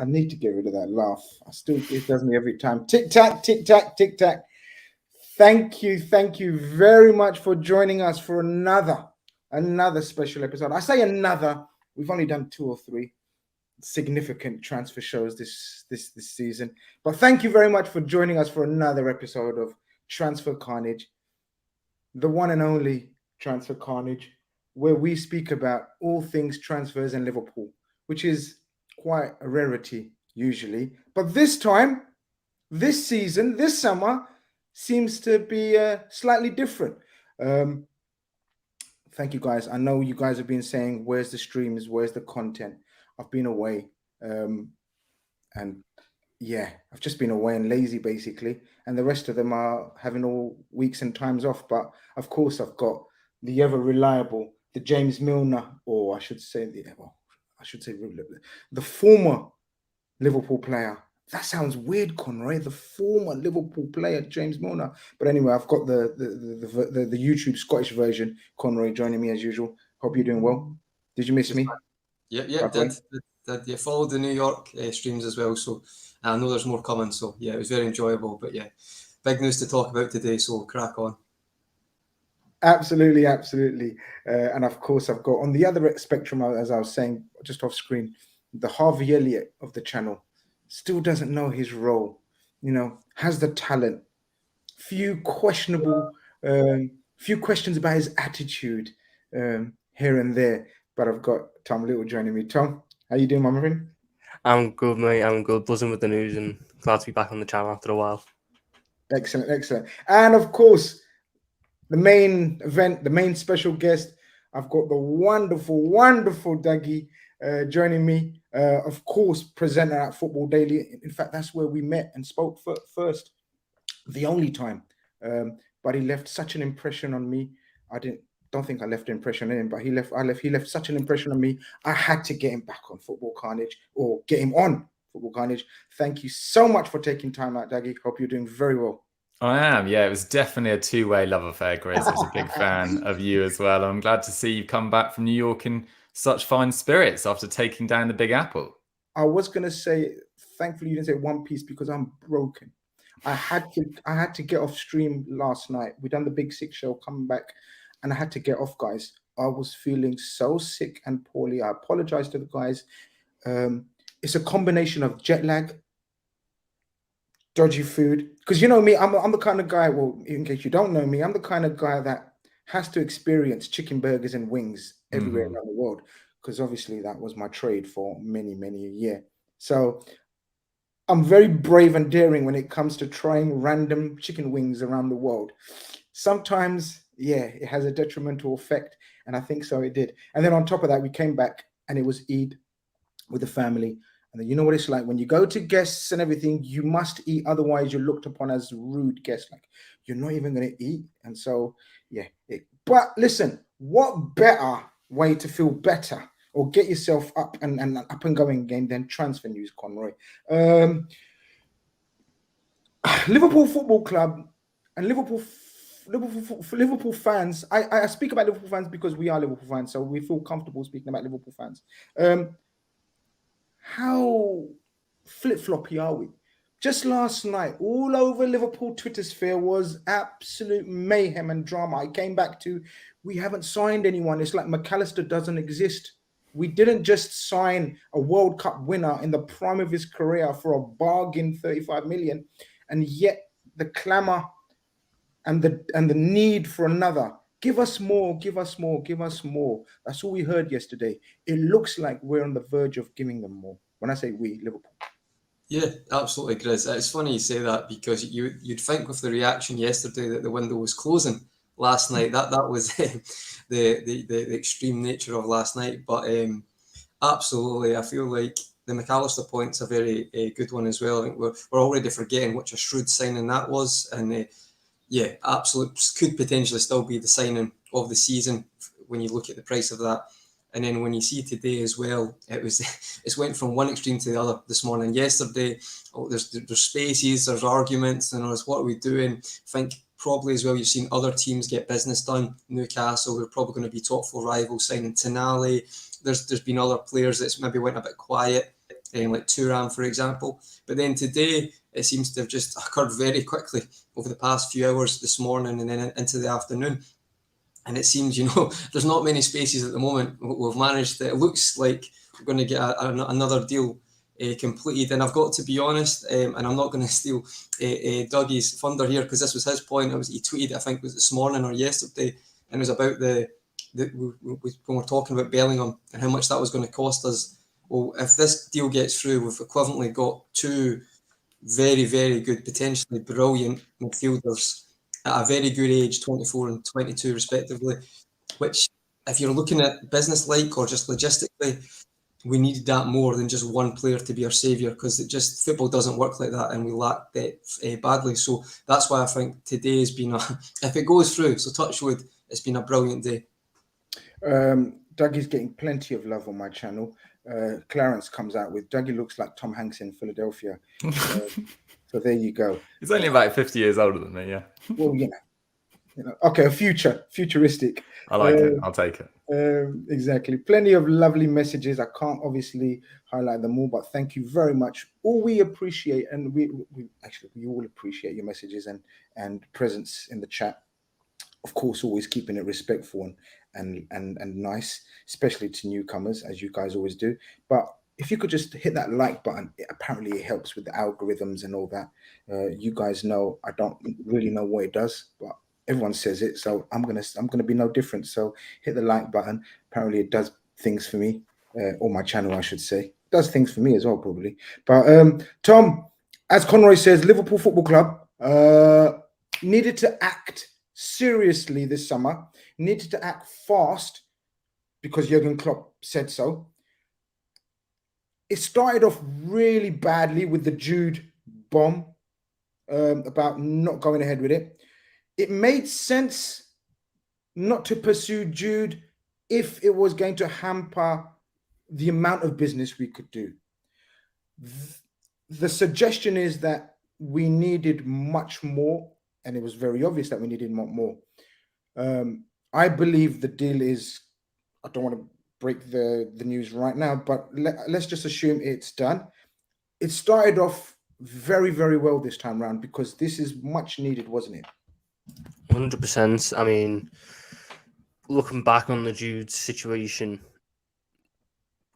need to get rid of that laugh. It does me every time. Tic tac, tic tac, tic tac. Thank you very much for joining us for another special episode. I say another. We've only done 2 or 3 significant transfer shows this season, but thank you very much for joining us for another episode of Transfer Khanage, the one and only Transfer Khanage, where we speak about all things transfers in Liverpool, which is quite a rarity usually. But this time, this season, this summer, seems to be slightly different. Thank you, guys. I know you guys have been saying, where's the streams? Where's the content? I've been away. And yeah, I've just been away and lazy, basically. And the rest of them are having all weeks and times off. But of course, I've got the ever reliable, the James Milner, or I should say the former Liverpool player. That sounds weird, Conroy. The former Liverpool player, James Milner. But anyway, I've got the YouTube Scottish version. Conroy joining me as usual. Hope you're doing well. Did you miss me? Yeah, did. You followed the New York streams as well, so I know there's more coming. So yeah, it was very enjoyable. But yeah, big news to talk about today. So we'll crack on. Absolutely. And of course, I've got on the other spectrum, as I was saying just off screen, the Harvey Elliott of the channel. Still doesn't know his role, has the talent. Few questions about his attitude here and there. But I've got Tom Little joining me. Tom, how you doing, my friend? I'm good, mate. I'm good. Buzzing with the news and glad to be back on the channel after a while. Excellent. And of course, the main event, the main special guest, I've got the wonderful Dougie joining me. Of course, presenter at Football Daily. In fact, that's where we met and spoke first, the only time. But he left such an impression on me. I don't think I left an impression on him, but he left such an impression on me. I had to get him back on Football Khanage, or get him on Football Khanage. Thank you so much for taking time out, Dougie. Hope you're doing very well. I am, yeah. It was definitely a 2-way love affair, Grizz. I was a big fan of you as well. I'm glad to see you come back from New York in such fine spirits after taking down the Big Apple. I was going to say, thankfully you didn't say One Piece, because I'm broken. I had to get off stream last night. We done the Big 6 show, coming back, and I had to get off, guys. I was feeling so sick and poorly. I apologize to the guys. It's a combination of jet lag, dodgy food, because you know me, I'm the kind of guy, well, in case you don't know me, I'm the kind of guy that has to experience chicken burgers and wings everywhere around the world, because obviously that was my trade for many a year. So I'm very brave and daring when it comes to trying random chicken wings around the world. Sometimes, yeah, it has a detrimental effect, and I think so it did. And then on top of that, we came back and it was Eid with the family. And then you know what it's like when you go to guests and everything, you must eat, otherwise you're looked upon as rude guests, like you're not even going to eat. And so, yeah. But listen, what better way to feel better or get yourself up and up and going again than transfer news, Conroy? Liverpool Football Club and Liverpool fans. I speak about Liverpool fans because we are Liverpool fans, so we feel comfortable speaking about Liverpool fans. How flip-floppy are we? Just last night, all over Liverpool Twitter sphere was absolute mayhem and drama. I came back to, we haven't signed anyone. It's like McAllister doesn't exist. We didn't just sign a World Cup winner in the prime of his career for a bargain 35 million, and yet the clamour and the need for another. Give us more. That's all we heard yesterday. It looks like we're on the verge of giving them more. When I say we, Liverpool. Yeah, absolutely, Grizz. It's funny you say that, because you'd think with the reaction yesterday that the window was closing last night. That was the extreme nature of last night. But absolutely, I feel like the McAllister point's a very good one as well. I think we're already forgetting what a shrewd signing that was, and yeah, absolutely could potentially still be the signing of the season when you look at the price of that. And then when you see today as well, it's went from one extreme to the other this morning. Yesterday, there's spaces, there's arguments, and there's what are we doing? I think probably as well you've seen other teams get business done. Newcastle, we're probably going to be top 4 rivals, signing Tonali. There's been other players that's maybe went a bit quiet. like Turan, for example. But then today, it seems to have just occurred very quickly over the past few hours this morning and then into the afternoon. And it seems, there's not many spaces at the moment. We've managed, it looks like we're going to get another deal completed. And I've got to be honest, and I'm not going to steal Dougie's thunder here, because this was his point. He tweeted, I think it was this morning or yesterday, and it was about when we're talking about Bellingham and how much that was going to cost us. Well, if this deal gets through, we've equivalently got two very, very good, potentially brilliant midfielders at a very good age, 24 and 22 respectively, which, if you're looking at business-like or just logistically, we needed that more than just one player to be our saviour, because football doesn't work like that, and we lack depth badly. So that's why I think today has been if it goes through, so touch wood, it's been a brilliant day. Dougie's getting plenty of love on my channel. Clarence comes out with, Dougie looks like Tom Hanks in Philadelphia. So there you go. He's only about 50 years older than me, yeah. Well, okay, futuristic. I like it. I'll take it. Exactly. Plenty of lovely messages. I can't obviously highlight them all, but thank you very much. All we appreciate, and we all appreciate your messages and presence in the chat. Of course, always keeping it respectful and nice, especially to newcomers, as you guys always do. But if you could just hit that like button, apparently it helps with the algorithms and all that. You guys know, I don't really know what it does, but everyone says it, so I'm gonna be no different. So hit the like button. Apparently it does things for me, or my channel, I should say. It does things for me as well, probably. But Tom, as Conroy says, Liverpool Football Club needed to act seriously this summer, needed to act fast because Jurgen Klopp said so. It started off really badly with the Jude bomb about not going ahead with it. It made sense not to pursue Jude if it was going to hamper the amount of business we could do. The suggestion is that we needed much more, and it was very obvious that we needed more. I believe the deal is, I don't want to break the news right now, but let's just assume it's done. It started off very, very well this time round, because this is much needed, wasn't it? 100%. I mean, looking back on the Jude situation,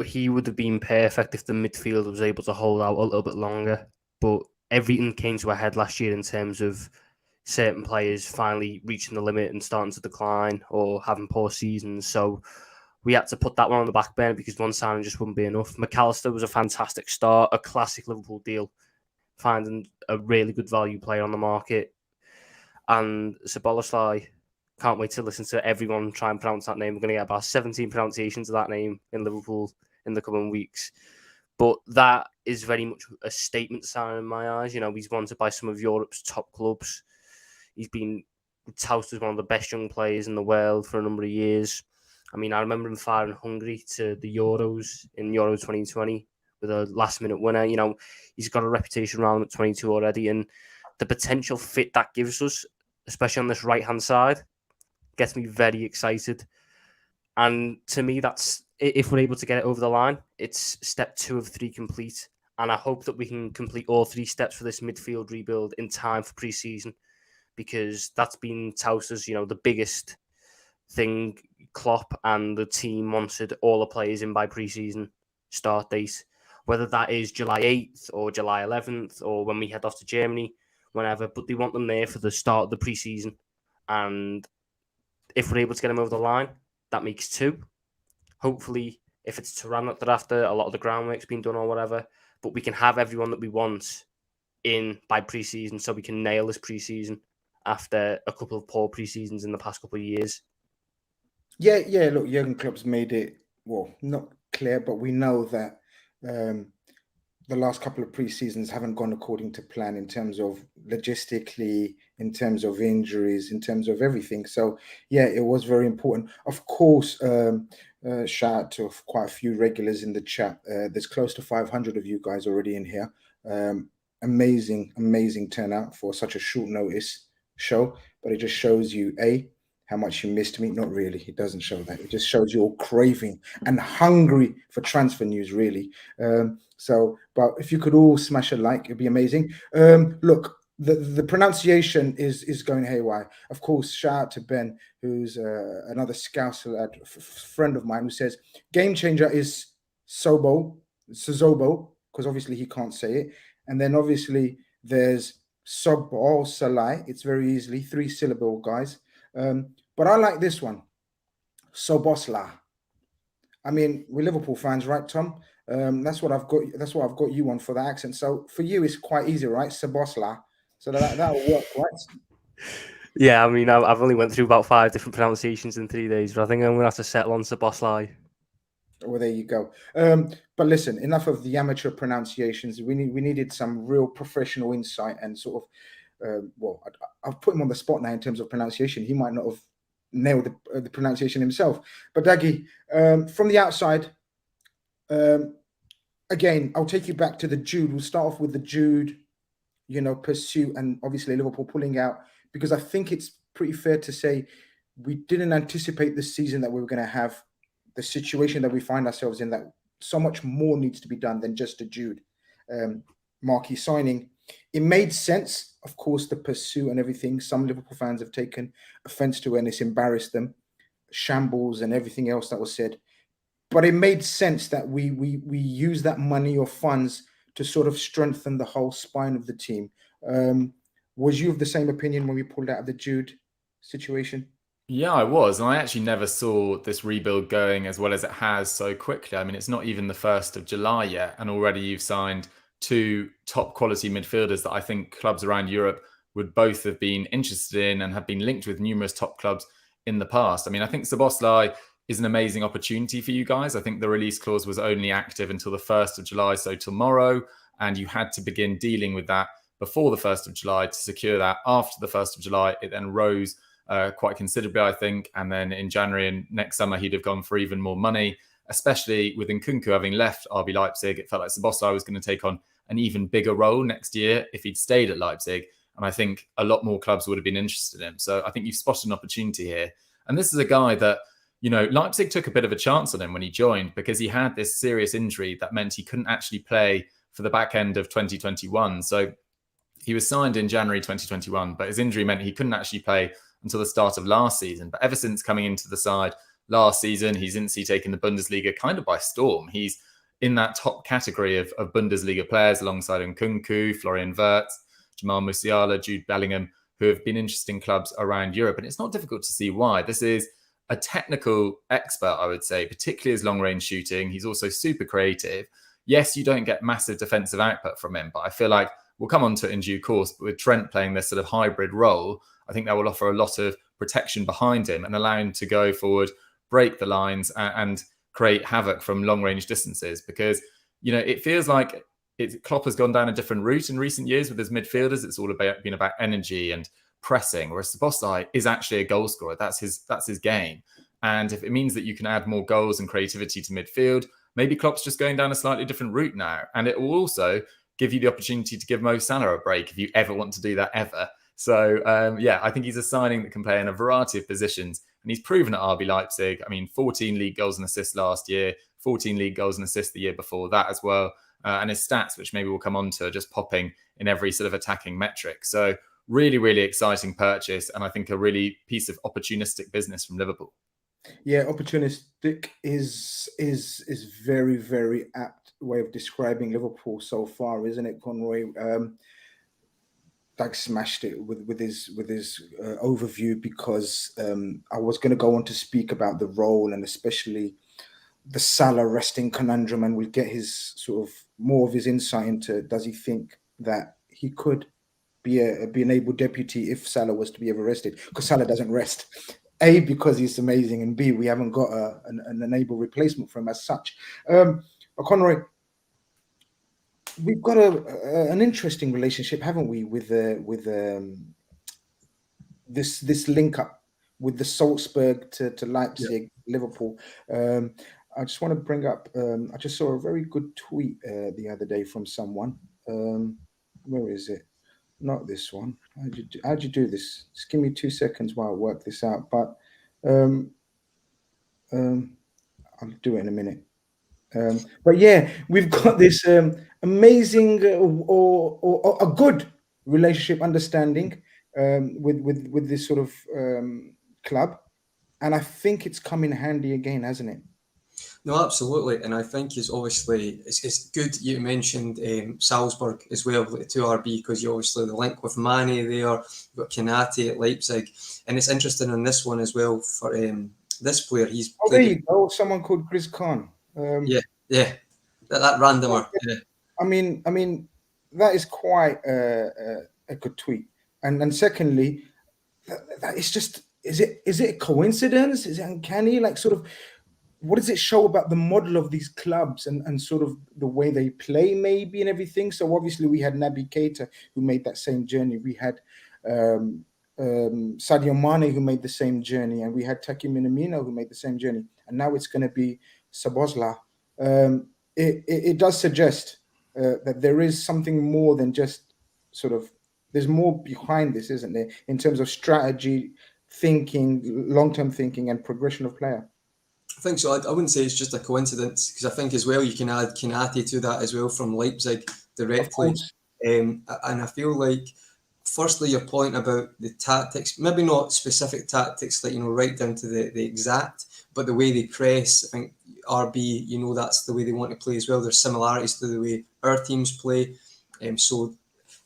he would have been perfect if the midfield was able to hold out a little bit longer. But everything came to a head last year in terms of certain players finally reaching the limit and starting to decline or having poor seasons. So we had to put that one on the back burner because one signing just wouldn't be enough. McAllister was a fantastic start, a classic Liverpool deal, finding a really good value player on the market. And Szoboszlai, can't wait to listen to everyone try and pronounce that name. We're going to get about 17 pronunciations of that name in Liverpool in the coming weeks. But that is very much a statement sign in my eyes. He's wanted by some of Europe's top clubs. He's been touted as one of the best young players in the world for a number of years. I mean, I remember him firing Hungary to the Euros in Euro 2020 with a last-minute winner. He's got a reputation around him at 22 already, and the potential fit that gives us, especially on this right-hand side, gets me very excited. And to me, that's, if we're able to get it over the line, it's step 2 of 3 complete. And I hope that we can complete all 3 steps for this midfield rebuild in time for pre-season, because that's been touted as, the biggest thing. Klopp and the team wanted all the players in by pre-season start date, whether that is July 8th or July 11th or when we head off to Germany, whenever, but they want them there for the start of the pre-season. And if we're able to get them over the line, that makes 2. Hopefully, if it's Turan that they're after, a lot of the groundwork's been done or whatever, but we can have everyone that we want in by pre-season so we can nail this pre-season after a couple of poor pre-seasons in the past couple of years. Yeah. Look, Jurgen Klopp's made it, well, not clear, but we know that the last couple of pre-seasons haven't gone according to plan in terms of logistically, in terms of injuries, in terms of everything. So, yeah, it was very important. Of course, shout out to quite a few regulars in the chat. There's close to 500 of you guys already in here. Amazing turnout for such a short notice show. But it just shows you, A, how much you missed me. Not really. It doesn't show that. It just shows you're craving and hungry for transfer news, really. But if you could all smash a like, it'd be amazing. Look, the pronunciation is going haywire. Of course, shout out to Ben, who's another Scouse lad, friend of mine, who says game changer is Sobo, because obviously he can't say it. And then obviously there's Szoboszlai. It's very easily 3-syllable, guys. But I like this one, Szoboszlai. I mean, we're Liverpool fans, right, Tom? That's what I've got. That's what I've got you on for the accent. So for you, it's quite easy, right? Szoboszlai. So that'll work, right? Yeah, I mean, I've only went through about 5 different pronunciations in 3 days, but I think I'm going to have to settle on Szoboszlai. Well, there you go. But listen, enough of the amateur pronunciations. We needed some real professional insight and sort of. I've put him on the spot now in terms of pronunciation. He might not have nailed the pronunciation himself. But Dougie, from the outside, again, I'll take you back to the Jude. We'll start off with the Jude, pursuit, and obviously Liverpool pulling out, because I think it's pretty fair to say we didn't anticipate this season that we were going to have the situation that we find ourselves in, that so much more needs to be done than just a Jude marquee signing. It made sense, of course, the pursuit and everything. Some Liverpool fans have taken offense to it and it's embarrassed them, shambles and everything else that was said. But it made sense that we use that money or funds to sort of strengthen the whole spine of the team. Was you of the same opinion when we pulled out of the Jude situation? Yeah, I was. And I actually never saw this rebuild going as well as it has so quickly. I mean, it's not even the 1st of July yet, and already you've signed 2 top quality midfielders that I think clubs around Europe would both have been interested in and have been linked with numerous top clubs in the past. I mean, I think Szoboszlai is an amazing opportunity for you guys. I think the release clause was only active until the 1st of July, so tomorrow, and you had to begin dealing with that before the 1st of July to secure that. After the 1st of July, it then rose quite considerably, I think. And then in January and next summer, he'd have gone for even more money, especially with Nkunku having left RB Leipzig. It felt like Szoboszlai was going to take on an even bigger role next year if he'd stayed at Leipzig. And I think a lot more clubs would have been interested in him. So I think you've spotted an opportunity here. And this is a guy that, Leipzig took a bit of a chance on him when he joined, because he had this serious injury that meant he couldn't actually play for the back end of 2021. So he was signed in January 2021, but his injury meant he couldn't actually play until the start of last season. But ever since coming into the side last season, he's instantly taken the Bundesliga kind of by storm. He's in that top category of Bundesliga players alongside Nkunku, Florian Wirtz, Jamal Musiala, Jude Bellingham, who have been interesting clubs around Europe. And it's not difficult to see why. This is a technical expert, I would say, particularly his long-range shooting. He's also super creative. Yes, you don't get massive defensive output from him, but I feel like we'll come on to it in due course. But with Trent playing this sort of hybrid role, I think that will offer a lot of protection behind him and allow him to go forward, break the lines, and create havoc from long-range distances. Because, it feels like Klopp has gone down a different route in recent years with his midfielders. It's all been about energy and pressing, whereas Szoboszlai is actually a goal scorer. That's his game. And if it means that you can add more goals and creativity to midfield, maybe Klopp's just going down a slightly different route now. And it will also give you the opportunity to give Mo Salah a break if you ever want to do that ever. So, I think he's a signing that can play in a variety of positions. And he's proven at RB Leipzig. I mean, 14 league goals and assists last year, 14 league goals and assists the year before that as well. And his stats, which maybe we'll come on to, are just popping in every sort of attacking metric. So really, really exciting purchase. And I think a really piece of opportunistic business from Liverpool. Yeah, opportunistic is very, very apt way of describing Liverpool so far, isn't it, Conroy? Doug smashed it with his overview, because I was going to go on to speak about the role and especially the Salah resting conundrum, and we'll get his sort of more of his insight into, does he think that he could be an able deputy if Salah was to be ever rested? Because Salah doesn't rest. A, because he's amazing, and B, we haven't got an able replacement for him as such. But Conroy, we've got an interesting relationship, haven't we, with this link up with the Salzburg to Leipzig, Liverpool. I just want to bring up. I just saw a very good tweet the other day from someone. Where is it? not this one. How'd you do this? Just give me 2 seconds while I work this out. But I'll do it in a minute. But yeah, we've got this amazing or a good relationship understanding with this sort of club, and I think it's come in handy again, hasn't it? No, absolutely, and I think it's good you mentioned Salzburg as well, the 2RB, because you obviously the link with Mane there, you've got Khanate at Leipzig, and it's interesting on this one as well for this player. He's there you go, someone called Grizz Khan. Yeah, that randomer. Yeah. I mean, that is quite a good tweet, and secondly, that it's just is it a coincidence? Is it uncanny? Like, sort of, what does it show about the model of these clubs and sort of the way they play, maybe, and everything? So obviously we had Naby Keita, who made that same journey. We had Sadio Mane, who made the same journey, and we had Taki Minamino, who made the same journey, and now it's going to be Szoboszlai. It does suggest that there is something more than just sort of, there's more behind this, isn't there, in terms of strategy, thinking, long-term thinking, and progression of player. I think so. I wouldn't say it's just a coincidence, because I think as well you can add Khanate to that as well from Leipzig directly. And I feel like, firstly, your point about the tactics, maybe not specific tactics, like, right down to the exact, but the way they press. I think RB, that's the way they want to play as well. There's similarities to the way our teams play. So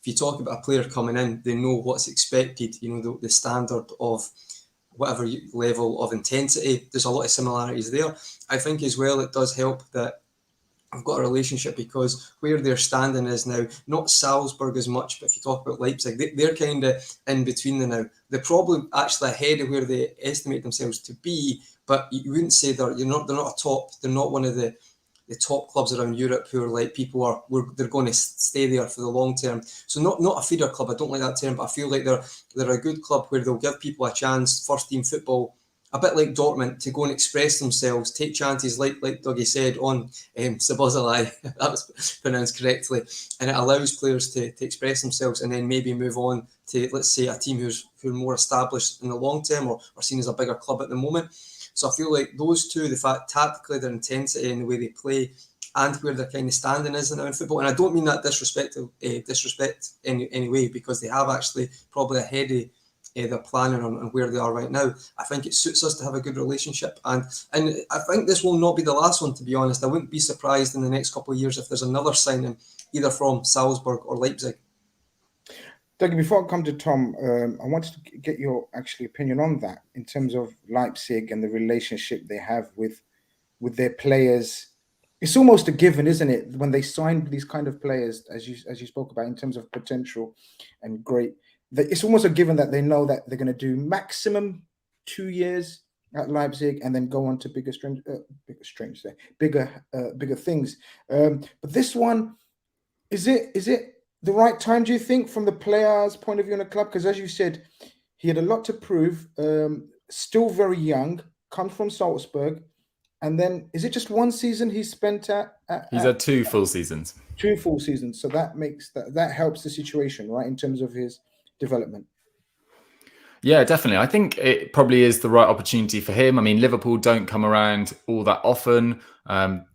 if you talk about a player coming in, they know what's expected, the standard of whatever level of intensity. There's a lot of similarities there. I think as well it does help that I've got a relationship, because where their standing is now, not Salzburg as much, but if you talk about Leipzig, they're kind of in between the now. They're probably actually ahead of where they estimate themselves to be, but you wouldn't say they're not a top. They're not one of the top clubs around Europe who are like they're going to stay there for the long term. So not a feeder club. I don't like that term, but I feel like they're a good club where they'll give people a chance, first team football, a bit like Dortmund, to go and express themselves, take chances, like Dougie said, on Szoboszlai, that was pronounced correctly, and it allows players to express themselves and then maybe move on to, let's say, a team who are more established in the long term or seen as a bigger club at the moment. So I feel like those two, the fact tactically, their intensity and the way they play, and where their kind of standing is now in football, and I don't mean that disrespect in any way, because they have actually probably ahead of their planning on where they are right now. I think it suits us to have a good relationship, and I think this will not be the last one, to be honest. I wouldn't be surprised in the next couple of years if there's another signing, either from Salzburg or Leipzig. Dougie, before I come to Tom, I wanted to get your actually opinion on that in terms of Leipzig and the relationship they have with their players. It's almost a given, isn't it, when they sign these kind of players, as you spoke about, in terms of potential and great. It's almost a given that they know that they're going to do maximum 2 years at Leipzig and then go on to bigger things. But this one, is it the right time, do you think, from the player's point of view in a club? Because as you said, he had a lot to prove, still very young, comes from Salzburg. And then, is it just one season he spent He's had 2 full seasons. 2 full seasons. So that helps the situation, right, in terms of his development. Yeah, definitely. I think it probably is the right opportunity for him. I mean, Liverpool don't come around all that often.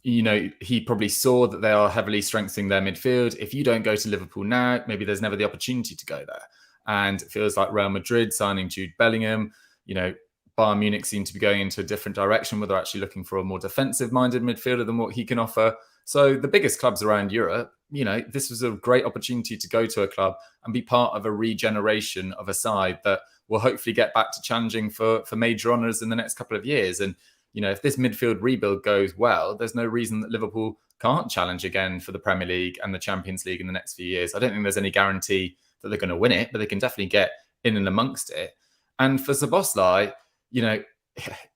He probably saw that they are heavily strengthening their midfield. If you don't go to Liverpool now, maybe there's never the opportunity to go there. And it feels like Real Madrid signing Jude Bellingham, Bayern Munich seem to be going into a different direction, where they're actually looking for a more defensive-minded midfielder than what he can offer. So the biggest clubs around Europe, this was a great opportunity to go to a club and be part of a regeneration of a side that will hopefully get back to challenging for major honours in the next couple of years. And, if this midfield rebuild goes well, there's no reason that Liverpool can't challenge again for the Premier League and the Champions League in the next few years. I don't think there's any guarantee that they're going to win it, but they can definitely get in and amongst it. And for Szoboszlai,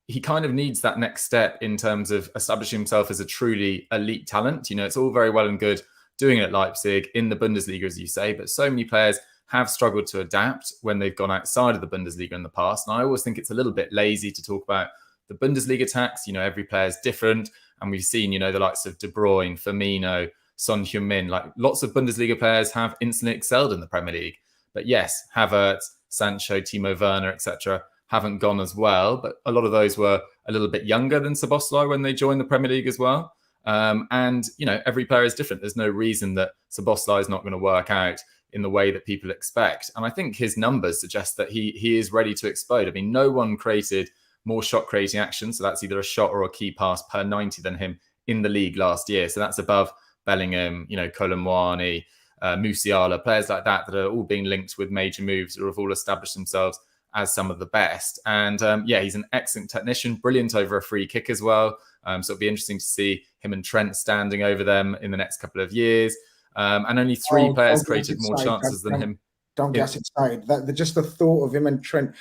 he kind of needs that next step in terms of establishing himself as a truly elite talent. It's all very well and good doing it at Leipzig in the Bundesliga, as you say, but so many players have struggled to adapt when they've gone outside of the Bundesliga in the past. And I always think it's a little bit lazy to talk about the Bundesliga tax. Every player is different. And we've seen, the likes of De Bruyne, Firmino, Son Heung-min, like lots of Bundesliga players have instantly excelled in the Premier League. But yes, Havertz, Sancho, Timo Werner, etc. haven't gone as well. But a lot of those were a little bit younger than Szoboszlai when they joined the Premier League as well. And, every player is different. There's no reason that Szoboszlai is not going to work out in the way that people expect. And I think his numbers suggest that he is ready to explode. I mean, no one created more shot creating action. So that's either a shot or a key pass per 90 than him in the league last year. So that's above Bellingham, Colomwani, Musiala, players like that are all being linked with major moves or have all established themselves as some of the best. And he's an excellent technician, brilliant over a free kick as well. So it'll be interesting to see him and Trent standing over them in the next couple of years. And only three players created more chances than him. Don't get excited. Just the thought of him and Trent,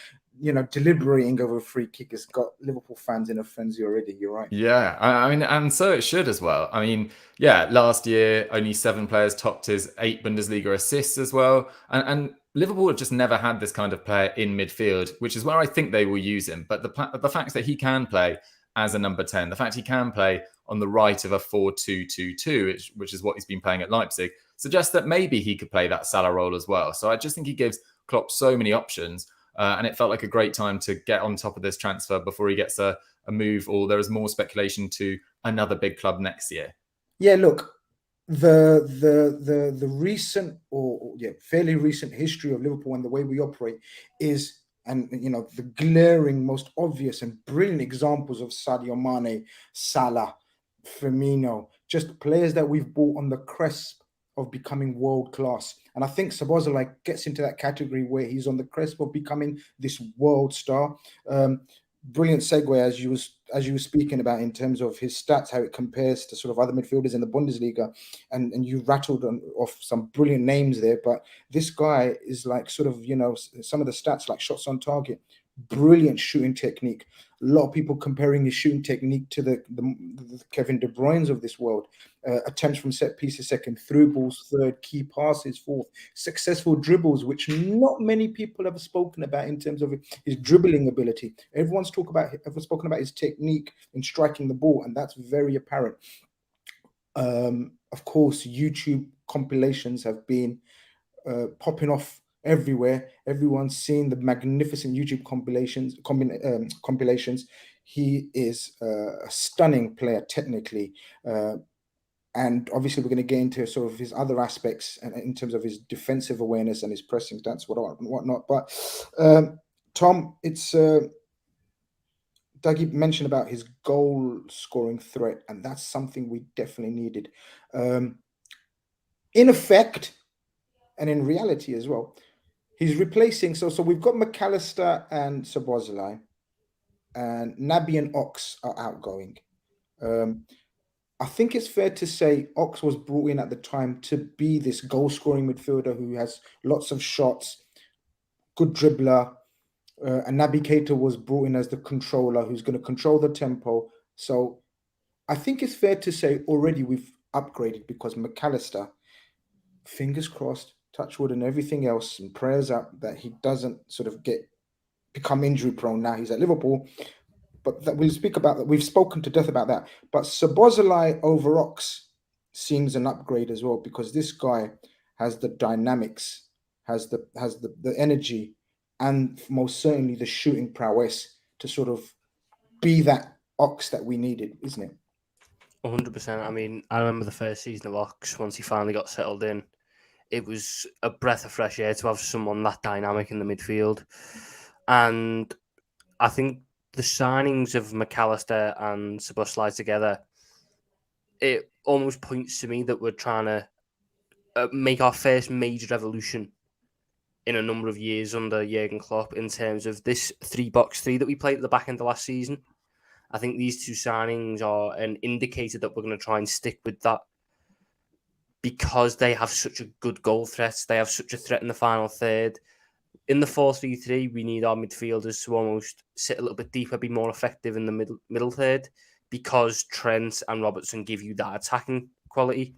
deliberating over a free kick has got Liverpool fans in a frenzy already. You're right. Yeah, I mean, and so it should as well. I mean, yeah, last year only 7 players topped his 8 Bundesliga assists as well. And Liverpool have just never had this kind of player in midfield, which is where I think they will use him. But the fact that he can play as a number 10, the fact he can play on the right of a 4-2-2-2, which is what he's been playing at Leipzig, suggests that maybe he could play that Salah role as well. So I just think he gives Klopp so many options. And it felt like a great time to get on top of this transfer before he gets a move, or there is more speculation to another big club next year. Yeah, look, the recent fairly recent history of Liverpool and the way we operate is, and the glaring, most obvious and brilliant examples of Sadio Mane, Salah, Firmino, just players that we've bought on the cusp of becoming world class. And I think Szoboszlai gets into that category where he's on the cusp of becoming this world star. Brilliant segue as you were speaking about in terms of his stats, how it compares to sort of other midfielders in the Bundesliga, and you rattled off some brilliant names there. But this guy is like sort of some of the stats like shots on target, brilliant shooting technique. A lot of people comparing his shooting technique to the Kevin De Bruyne's of this world. Attempts from set pieces second, through balls third, key passes fourth, successful dribbles, which not many people have spoken about in terms of his dribbling ability. Everyone's spoken about his technique in striking the ball, and that's very apparent. Of course, YouTube compilations have been popping off everywhere. Everyone's seen the magnificent YouTube compilations. He is a stunning player technically, and obviously we're going to get into sort of his other aspects and in terms of his defensive awareness and his pressing stats, whatnot. But Tom, it's Dougie mentioned about his goal scoring threat, and that's something we definitely needed. In effect, and in reality as well, he's replacing. So we've got McAllister and Szoboszlai, and Naby and Ox are outgoing. I think it's fair to say Ox was brought in at the time to be this goal-scoring midfielder who has lots of shots, good dribbler, and Naby Keita was brought in as the controller who's going to control the tempo. So I think it's fair to say already we've upgraded, because McAllister, fingers crossed, touch wood and everything else, and prayers up that he doesn't sort of become injury prone now he's at Liverpool. But that we'll speak about that. We've spoken to death about that. But Szoboszlai over Ox seems an upgrade as well, because this guy has the dynamics, has the energy, and most certainly the shooting prowess to sort of be that Ox that we needed, isn't it? 100%. I mean, I remember the first season of Ox, once he finally got settled in. It was a breath of fresh air to have someone that dynamic in the midfield. And I think the signings of McAllister and Szoboszlai together, it almost points to me that we're trying to make our first major revolution in a number of years under Jurgen Klopp in terms of this 3-box-3 that we played at the back end of last season. I think these two signings are an indicator that we're going to try and stick with that, because they have such a good goal threat. They have such a threat in the final third. In the 4-3-3, we need our midfielders to almost sit a little bit deeper, be more effective in the middle third, because Trent and Robertson give you that attacking quality.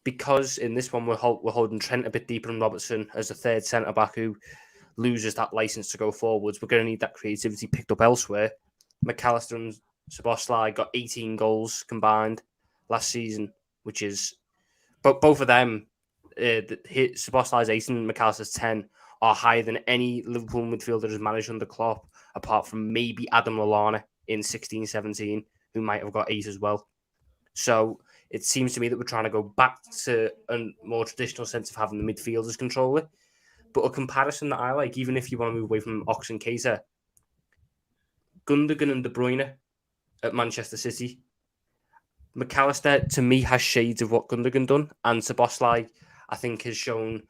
Because in this one, we're holding Trent a bit deeper and Robertson as a third centre-back who loses that licence to go forwards. We're going to need that creativity picked up elsewhere. McAllister and Szoboszlai got 18 goals combined last season, which is... But both of them Szoboszlai's 8 and McAllister's 10 are higher than any Liverpool midfielder has managed under Klopp, apart from maybe Adam Lallana in 16-17, who might have got 8 as well. So it seems to me that we're trying to go back to a more traditional sense of having the midfielders control it. But a comparison that I like, even if you want to move away from Ox and Kaiser, Gundogan and De Bruyne at Manchester City. McAllister, to me, has shades of what Gundogan done, and Szoboszlai, I think, has shown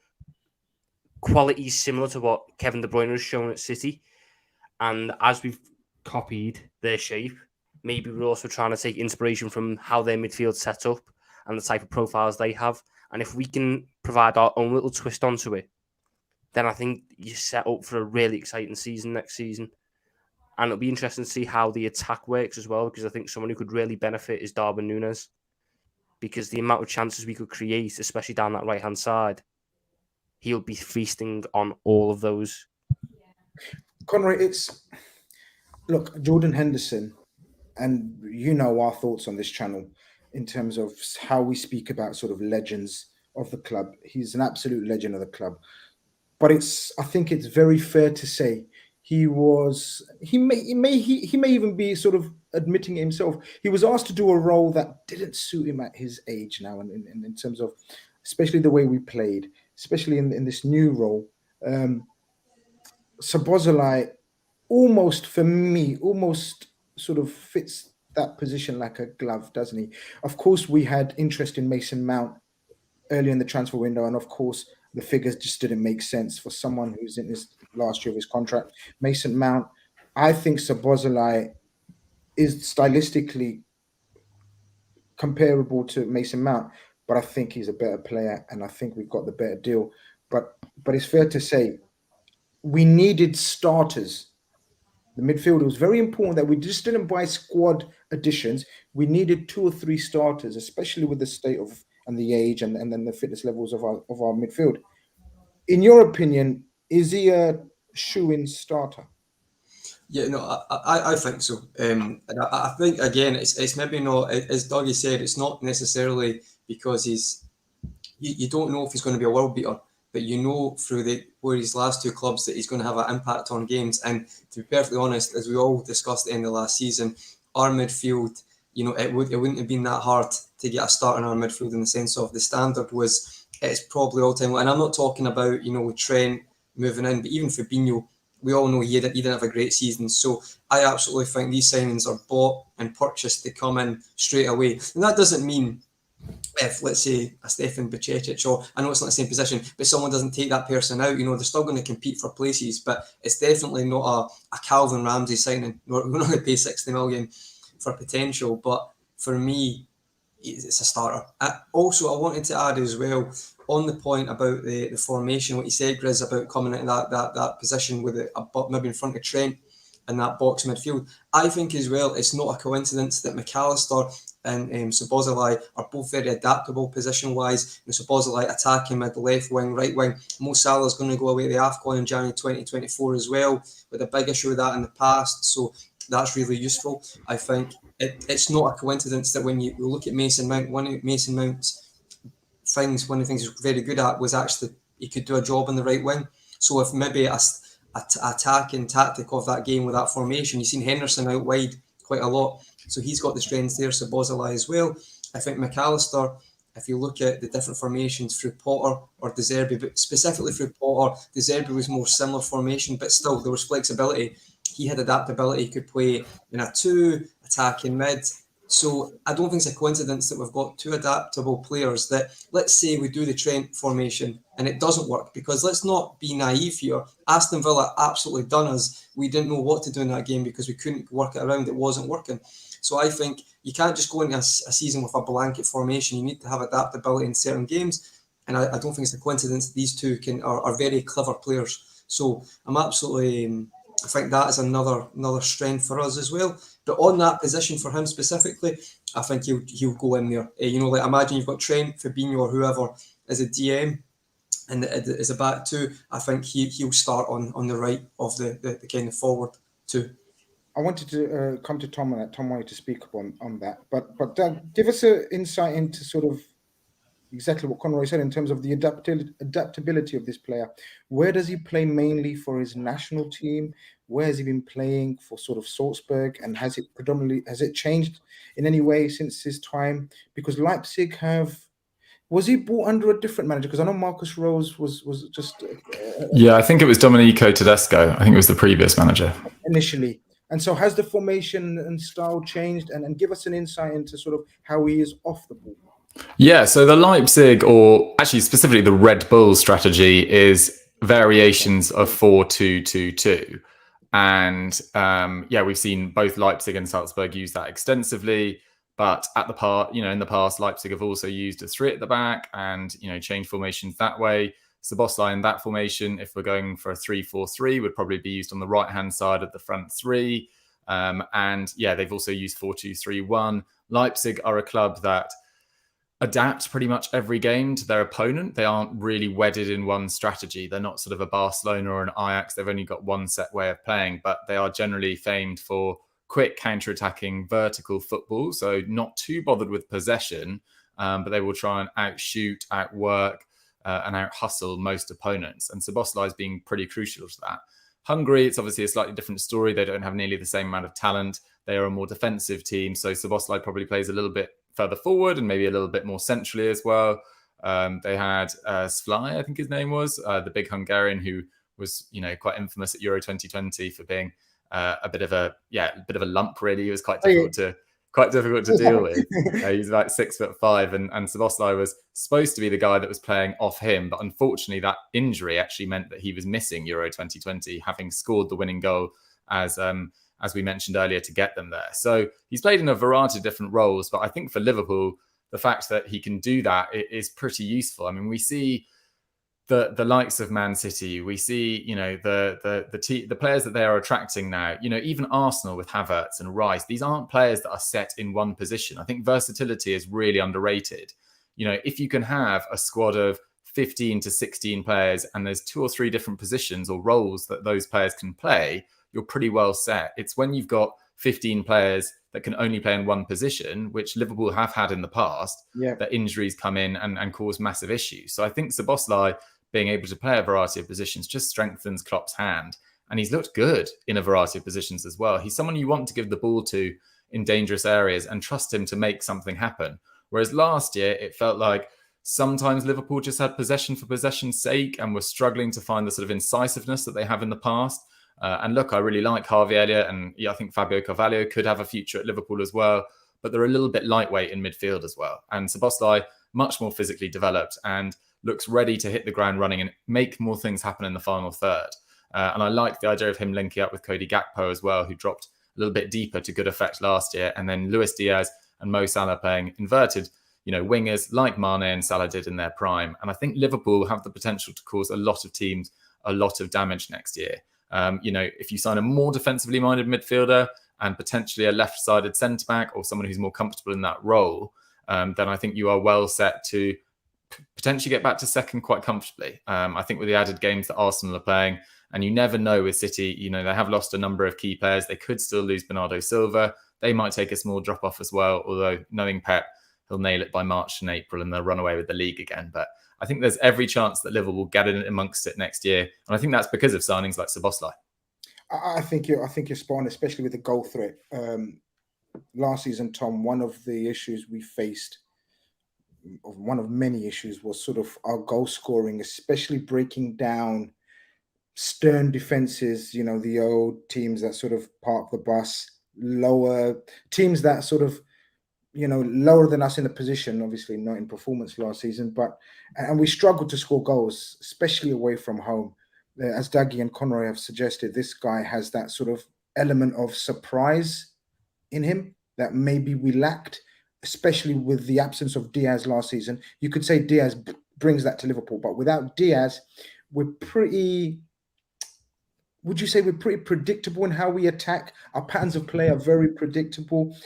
qualities similar to what Kevin De Bruyne has shown at City. And as we've copied their shape, maybe we're also trying to take inspiration from how their midfield set up and the type of profiles they have. And if we can provide our own little twist onto it, then I think you're set up for a really exciting season next season. And it'll be interesting to see how the attack works as well, because I think someone who could really benefit is Darwin Núñez, because the amount of chances we could create, especially down that right-hand side, he'll be feasting on all of those. Conroy, look, Jordan Henderson, and you know our thoughts on this channel in terms of how we speak about sort of legends of the club. He's an absolute legend of the club. But I think it's very fair to say he may even be sort of admitting it himself. He was asked to do a role that didn't suit him at his age now, and in terms of especially the way we played, especially in this new role. Szoboszlai almost sort of fits that position like a glove, doesn't he? Of course, we had interest in Mason Mount early in the transfer window, and of course, the figures just didn't make sense for someone who's in his last year of his contract. Mason Mount, I think Szoboszlai is stylistically comparable to Mason Mount, but I think he's a better player, and I think we've got the better deal. But it's fair to say we needed starters. The midfield, it was very important that we just didn't buy squad additions. We needed 2 or 3 starters, especially with the state of and the age and then the fitness levels of our midfield. In your opinion, is he a shoe-in starter? Yeah, no, I think so. And I think, again, it's maybe not, as Dougie said, it's not necessarily because you don't know if he's going to be a world beater, but you know through his last 2 clubs that he's going to have an impact on games. And to be perfectly honest, as we all discussed at the end of last season, our midfield, it wouldn't have been that hard to get a start in our midfield, in the sense of the standard it's probably all time low. And I'm not talking about, with Trent moving in, but even Fabinho, we all know he didn't have a great season. So I absolutely think these signings are bought and purchased to come in straight away. And that doesn't mean if, let's say, a Stefan Bajcetic, or I know it's not the same position, but someone doesn't take that person out, they're still going to compete for places. But it's definitely not a Calvin Ramsey signing. We're not going to pay 60 million for potential. But for me, it's a starter. I wanted to add as well, on the point about the formation, what you said, Grizz, about coming into that position with maybe in front of Trent and that box midfield. I think as well, it's not a coincidence that McAllister and Szoboszlai are both very adaptable position-wise. Szoboszlai attacking mid, left wing, right wing. Mo Salah's going to go away to the AFCON in January 2024 as well, with a big issue with that in the past. So that's really useful. I think it's not a coincidence that when you look at Mason Mount, one of the things he's very good at was actually he could do a job on the right wing. So if maybe a attacking tactic of that game with that formation, you've seen Henderson out wide quite a lot, so he's got the strengths there. Szoboszlai as well. I think McAllister, if you look at the different formations through Potter or De Zerbi, but specifically through Potter, De Zerbi was more similar formation, but still there was flexibility. He had adaptability. He could play in a 2, attacking mid. So I don't think it's a coincidence that we've got 2 adaptable players that, let's say we do the Trent formation and it doesn't work, because let's not be naive here. Aston Villa absolutely done us. We didn't know what to do in that game because we couldn't work it around. It wasn't working. So I think you can't just go into a season with a blanket formation. You need to have adaptability in certain games. And I don't think it's a coincidence that these 2 are very clever players. So I'm absolutely... I think that is another strength for us as well. But on that position for him specifically, I think he'll go in there. Like imagine you've got Trent, Fabinho, or whoever as a DM, and as a back 2. I think he'll start on the right of the kind of forward 2. I wanted to come to Tom on that. Tom wanted to speak on that, but give us an insight into sort of exactly what Conroy said in terms of the adaptability of this player. Where does he play mainly for his national team? Where has he been playing for sort of Salzburg? And has it changed in any way since his time? Because Leipzig was he brought under a different manager? Because I know Marcus Rose was just Yeah, I think it was Domenico Tedesco. I think it was the previous manager. Initially. And so has the formation and style changed? And give us an insight into sort of how he is off the ball. Yeah, so the Leipzig, or actually specifically the Red Bull strategy, is variations of 4-2-2-2. And we've seen both Leipzig and Salzburg use that extensively. But in the past, Leipzig have also used a 3 at the back and, changed formations that way. Szoboszlai in that formation, if we're going for a 3-4-3, would probably be used on the right-hand side of the front three. They've also used 4-2-3-1. Leipzig are a club that adapt pretty much every game to their opponent. They aren't really wedded in one strategy. They're not sort of a Barcelona or an Ajax. They've only got one set way of playing, but they are generally famed for quick counter-attacking vertical football. So not too bothered with possession, but they will try and outshoot, outwork, and out-hustle most opponents. And Szoboszlai is being pretty crucial to that. Hungary, it's obviously a slightly different story. They don't have nearly the same amount of talent. They are a more defensive team. So Szoboszlai probably plays a little bit further forward and maybe a little bit more centrally as well. They had Szlai, I think his name was, the big Hungarian who was, quite infamous at Euro 2020 for being a bit of a lump. Really, he was quite difficult to deal with. He's about 6'5", and Szoboszlai was supposed to be the guy that was playing off him, but unfortunately that injury actually meant that he was missing Euro 2020, having scored the winning goal as we mentioned earlier, to get them there. So he's played in a variety of different roles, but I think for Liverpool, the fact that he can do that is pretty useful. I mean, we see the likes of Man City, we see, the players that they are attracting now, even Arsenal with Havertz and Rice, these aren't players that are set in one position. I think versatility is really underrated. If you can have a squad of 15 to 16 players and there's 2 or 3 different positions or roles that those players can play, you're pretty well set. It's when you've got 15 players that can only play in one position, which Liverpool have had in the past, that injuries come in and cause massive issues. So I think Szoboszlai being able to play a variety of positions just strengthens Klopp's hand. And he's looked good in a variety of positions as well. He's someone you want to give the ball to in dangerous areas and trust him to make something happen. Whereas last year, it felt like sometimes Liverpool just had possession for possession's sake and were struggling to find the sort of incisiveness that they have in the past. And look, I really like Harvey Elliott, and I think Fabio Carvalho could have a future at Liverpool as well, but they're a little bit lightweight in midfield as well. And Szoboszlai, much more physically developed and looks ready to hit the ground running and make more things happen in the final third. And I like the idea of him linking up with Cody Gakpo as well, who dropped a little bit deeper to good effect last year. And then Luis Diaz and Mo Salah playing inverted, wingers like Mane and Salah did in their prime. And I think Liverpool have the potential to cause a lot of teams a lot of damage next year. If you sign a more defensively minded midfielder and potentially a left-sided centre-back or someone who's more comfortable in that role, then I think you are well set to potentially get back to second quite comfortably. I think with the added games that Arsenal are playing, and you never know with City, they have lost a number of key players. They could still lose Bernardo Silva. They might take a small drop-off as well, although knowing Pep, he'll nail it by March and April and they'll run away with the league again. But I think there's every chance that Liverpool will get in amongst it next year. And I think that's because of signings like Szoboszlai. I think you're spot on, especially with the goal threat. Last season, Tom, one of the issues we faced, one of many issues, was sort of our goal scoring, especially breaking down stern defenses, the old teams that sort of park the bus, lower teams that sort of, lower than us in the position, obviously not in performance last season, and we struggled to score goals, especially away from home. As Dougie and Conroy have suggested, this guy has that sort of element of surprise in him that maybe we lacked, especially with the absence of Diaz last season. You could say Diaz brings that to Liverpool, but without Diaz, would you say we're pretty predictable in how we attack? Our patterns of play are very predictable.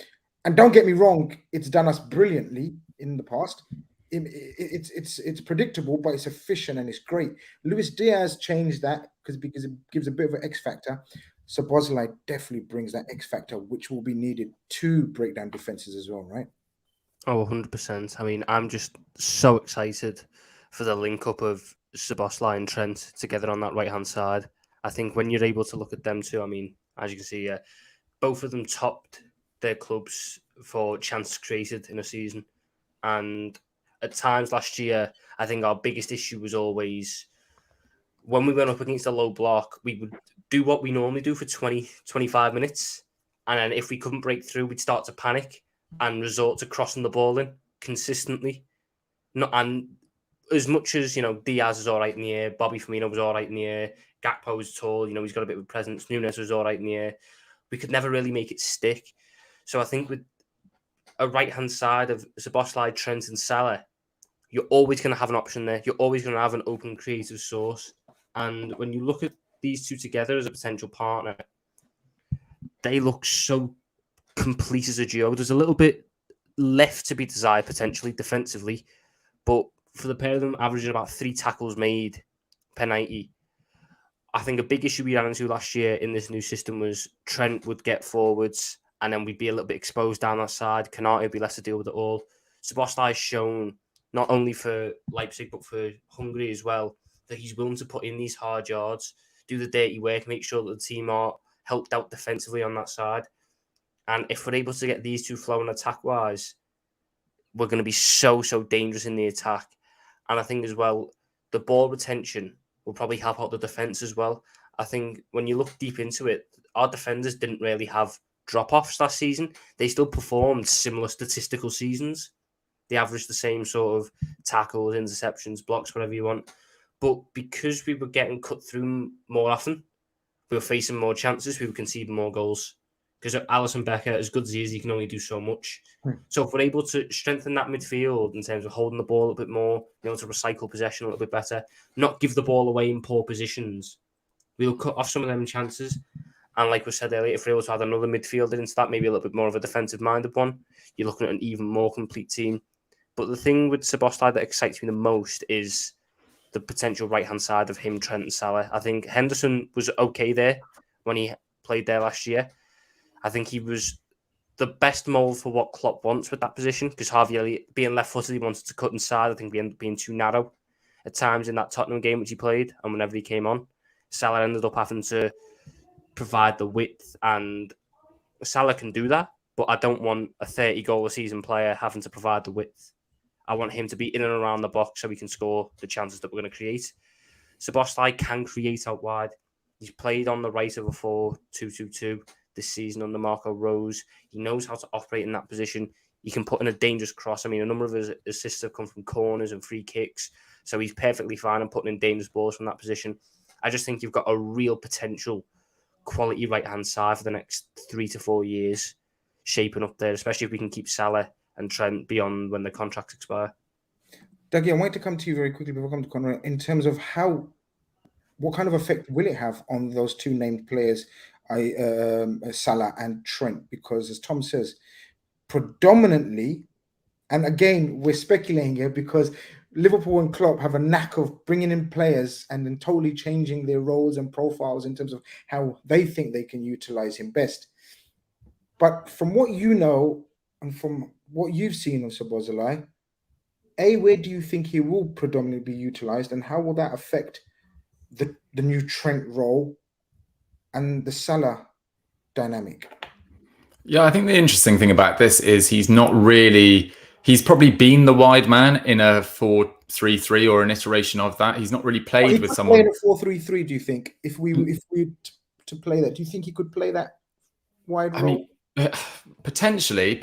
And don't get me wrong, it's done us brilliantly in the past. It's predictable, but it's efficient and it's great. Luis Diaz changed that because it gives a bit of an X factor. Szoboszlai definitely brings that X factor, which will be needed to break down defenses as well, right? Oh, 100%. I mean, I'm just so excited for the link up of Szoboszlai and Trent together on that right-hand side. I think when you're able to look at them too, I mean, as you can see, both of them topped their clubs for chances created in a season. And at times last year, I think our biggest issue was always when we went up against a low block, we would do what we normally do for 20, 25 minutes. And then if we couldn't break through, we'd start to panic and resort to crossing the ball in consistently. And as much as, Diaz is all right in the air, Bobby Firmino was all right in the air, Gakpo was tall, he's got a bit of a presence, Nunes was all right in the air, we could never really make it stick. So I think with a right-hand side of Szoboszlai, Trent and Salah, you're always going to have an option there. You're always going to have an open creative source. And when you look at these two together as a potential partner, they look so complete as a duo. There's a little bit left to be desired potentially defensively, but for the pair of them averaging about 3 tackles made per 90, I think a big issue we ran into last year in this new system was Trent would get forwards and then we'd be a little bit exposed down that side. Khanage would be less to deal with it all. Szoboszlai has shown, not only for Leipzig, but for Hungary as well, that he's willing to put in these hard yards, do the dirty work, make sure that the team are helped out defensively on that side. And if we're able to get these two flowing attack-wise, we're going to be so dangerous in the attack. And I think as well, the ball retention will probably help out the defence as well. I think when you look deep into it, our defenders didn't really have drop-offs last season. They still performed similar statistical seasons. They averaged the same sort of tackles, interceptions, blocks, whatever you want. But because we were getting cut through more often, we were facing more chances, we were conceding more goals. Because Alisson Becker, as good as he is, he can only do so much. So if we're able to strengthen that midfield in terms of holding the ball a bit more, to recycle possession a little bit better, not give the ball away in poor positions, we'll cut off some of them chances. And like we said earlier, if we're able to add another midfielder into that, maybe a little bit more of a defensive-minded one, you're looking at an even more complete team. But the thing with Szoboszlai that excites me the most is the potential right-hand side of him, Trent and Salah. I think Henderson was okay there when he played there last year. I think he was the best mould for what Klopp wants with that position, because Harvey Elliott, being left-footed, he wanted to cut inside. I think we ended up being too narrow at times in that Tottenham game which he played, and whenever he came on, Salah ended up having to provide the width, and Salah can do that, but I don't want a 30-goal-a-season player having to provide the width. I want him to be in and around the box so he can score the chances that we're going to create. Szoboszlai can create out wide. He's played on the right of a 4-2-2-2 this season under Marco Rose. He knows how to operate in that position. He can put in a dangerous cross. I mean, a number of his assists have come from corners and free kicks, so he's perfectly fine in putting in dangerous balls from that position. I just think you've got a real potential quality right-hand side for the next 3 to 4 years shaping up there, especially if we can keep Salah and Trent beyond when the contracts expire. Dougie, I want to come to you very quickly before I come to Conrad, in terms of what kind of effect will it have on those two named players, Salah and Trent? Because as Tom says, predominantly, and again, we're speculating here because Liverpool and Klopp have a knack of bringing in players and then totally changing their roles and profiles in terms of how they think they can utilize him best. But from what you know and from what you've seen of Szoboszlai, where do you think he will predominantly be utilized, and how will that affect the new Trent role and the Salah dynamic? Yeah, I think the interesting thing about this is he's probably been the wide man in a 4-3-3 or an iteration of that. He's not really played with someone. Play in a 4-3-3, do you think? If we to play that, do you think he could play that wide role? I mean, potentially,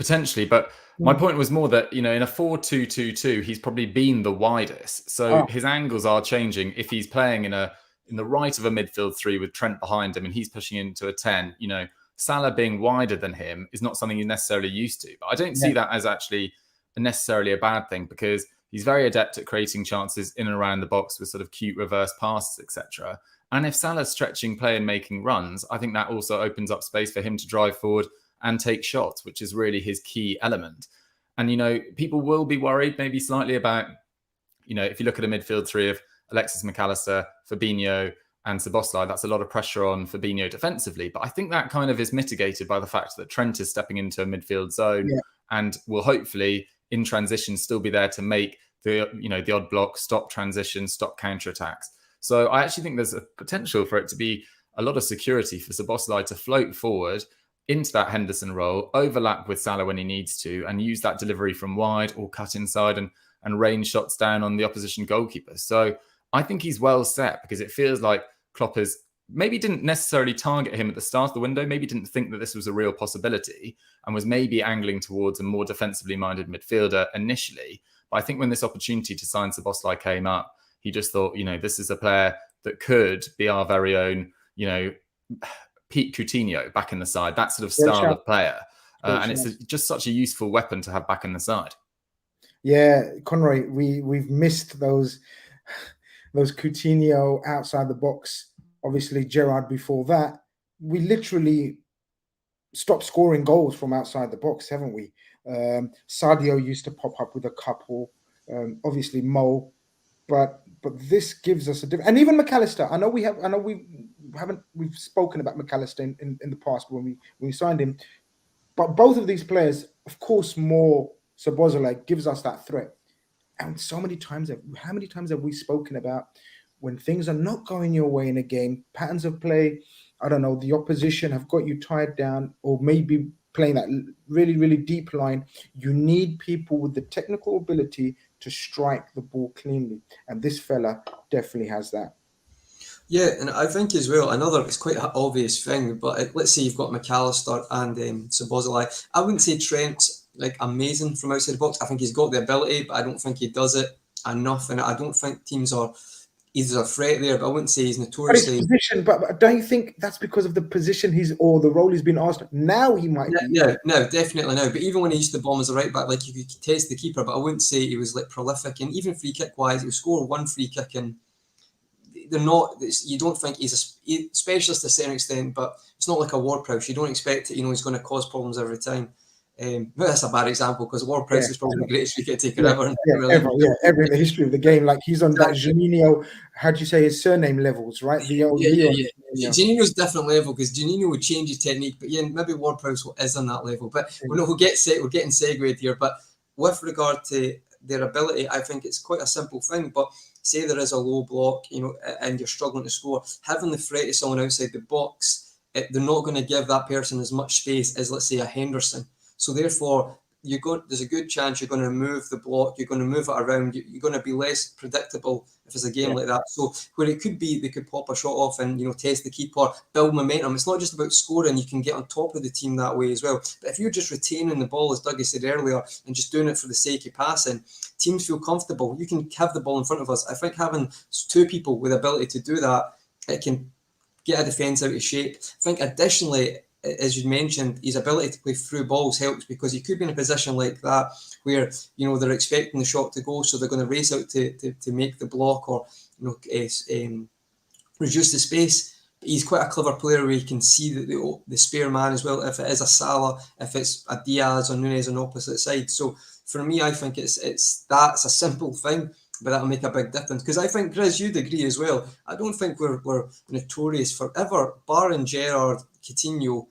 but my point was more that, in a 4-2-2-2, he's probably been the widest. So his angles are changing. If he's playing in the right of a midfield 3 with Trent behind him and he's pushing into a 10, Salah being wider than him is not something he's necessarily used to. But I don't see that as actually necessarily a bad thing, because he's very adept at creating chances in and around the box with sort of cute reverse passes, etc. And if Salah's stretching play and making runs, I think that also opens up space for him to drive forward and take shots, which is really his key element. And, people will be worried maybe slightly about, if you look at a midfield 3 of Alexis McAllister, Fabinho and Szoboszlai, that's a lot of pressure on Fabinho defensively. But I think that kind of is mitigated by the fact that Trent is stepping into a midfield zone and will hopefully in transition still be there to make the odd block, stop transition, stop counter-attacks. So I actually think there's a potential for it to be a lot of security for Szoboszlai to float forward into that Henderson role, overlap with Salah when he needs to, and use that delivery from wide or cut inside and rain shots down on the opposition goalkeeper. So I think he's well set, because it feels like Klopp is maybe didn't necessarily target him at the start of the window, maybe didn't think that this was a real possibility, and was maybe angling towards a more defensively minded midfielder initially. But I think when this opportunity to sign Szoboszlai came up, he just thought, this is a player that could be our very own, Pete Coutinho back in the side, that sort of style of player. And it's just such a useful weapon to have back in the side. Yeah, Conroy, we've missed those Coutinho outside the box. Obviously, Gerrard before that. We literally stopped scoring goals from outside the box, haven't we? Sadio used to pop up with a couple. Obviously, Mo, but this gives us a different. And even McAllister. I know we've spoken about McAllister in the past when we signed him. But both of these players, of course, more Szoboszlai gives us that threat. And how many times have we spoken about when things are not going your way in a game, patterns of play, I don't know, the opposition have got you tied down, or maybe playing that really, really deep line, you need people with the technical ability to strike the ball cleanly. And this fella definitely has that. Yeah, and I think as well, it's quite an obvious thing, but let's say you've got McAllister and Szoboszlai. I wouldn't say Trent's amazing from outside the box. I think he's got the ability, but I don't think he does it enough. And I don't think teams are either a threat there, but I wouldn't say he's notoriously... But don't you think that's because of the position the role he's been asked? Now he might be. No, definitely no. But even when he used to bomb as a right back, you could test the keeper, but I wouldn't say he was prolific. And even free kick wise, he'll score one free kick, and they're not. You don't think he's a specialist to a certain extent, but it's not like a Ward-Prowse. You don't expect it. He's going to cause problems every time. That's a bad example, because Ward-Prowse is probably the greatest free kick taker ever. Ever in the history of the game. He's on that Juninho, how do you say his surname levels, right? Juninho's different level, because Juninho would change his technique, but maybe Ward-Prowse is on that level. But we're getting segued here. But with regard to their ability, I think it's quite a simple thing. But say there is a low block, and you're struggling to score, having the threat of someone outside the box, they're not going to give that person as much space as, let's say, a Henderson. So therefore, there's a good chance you're going to move the block, you're going to move it around, you're going to be less predictable if it's a game like that. So where it could be, they could pop a shot off and test the keeper, build momentum. It's not just about scoring; you can get on top of the team that way as well. But if you're just retaining the ball, as Dougie said earlier, and just doing it for the sake of passing, teams feel comfortable. You can have the ball in front of us. I think having two people with the ability to do that, it can get a defence out of shape. I think additionally, as you mentioned, his ability to play through balls helps, because he could be in a position like that where they're expecting the shot to go, so they're going to race out to make the block or reduce the space. But he's quite a clever player where he can see the spare man as well, if it is a Salah, if it's a Diaz or Nunez on the opposite side. So for me, I think it's a simple thing, but that'll make a big difference. Because I think, Grizz, you'd agree as well. I don't think we're notorious for ever, barring Gerrard, Coutinho.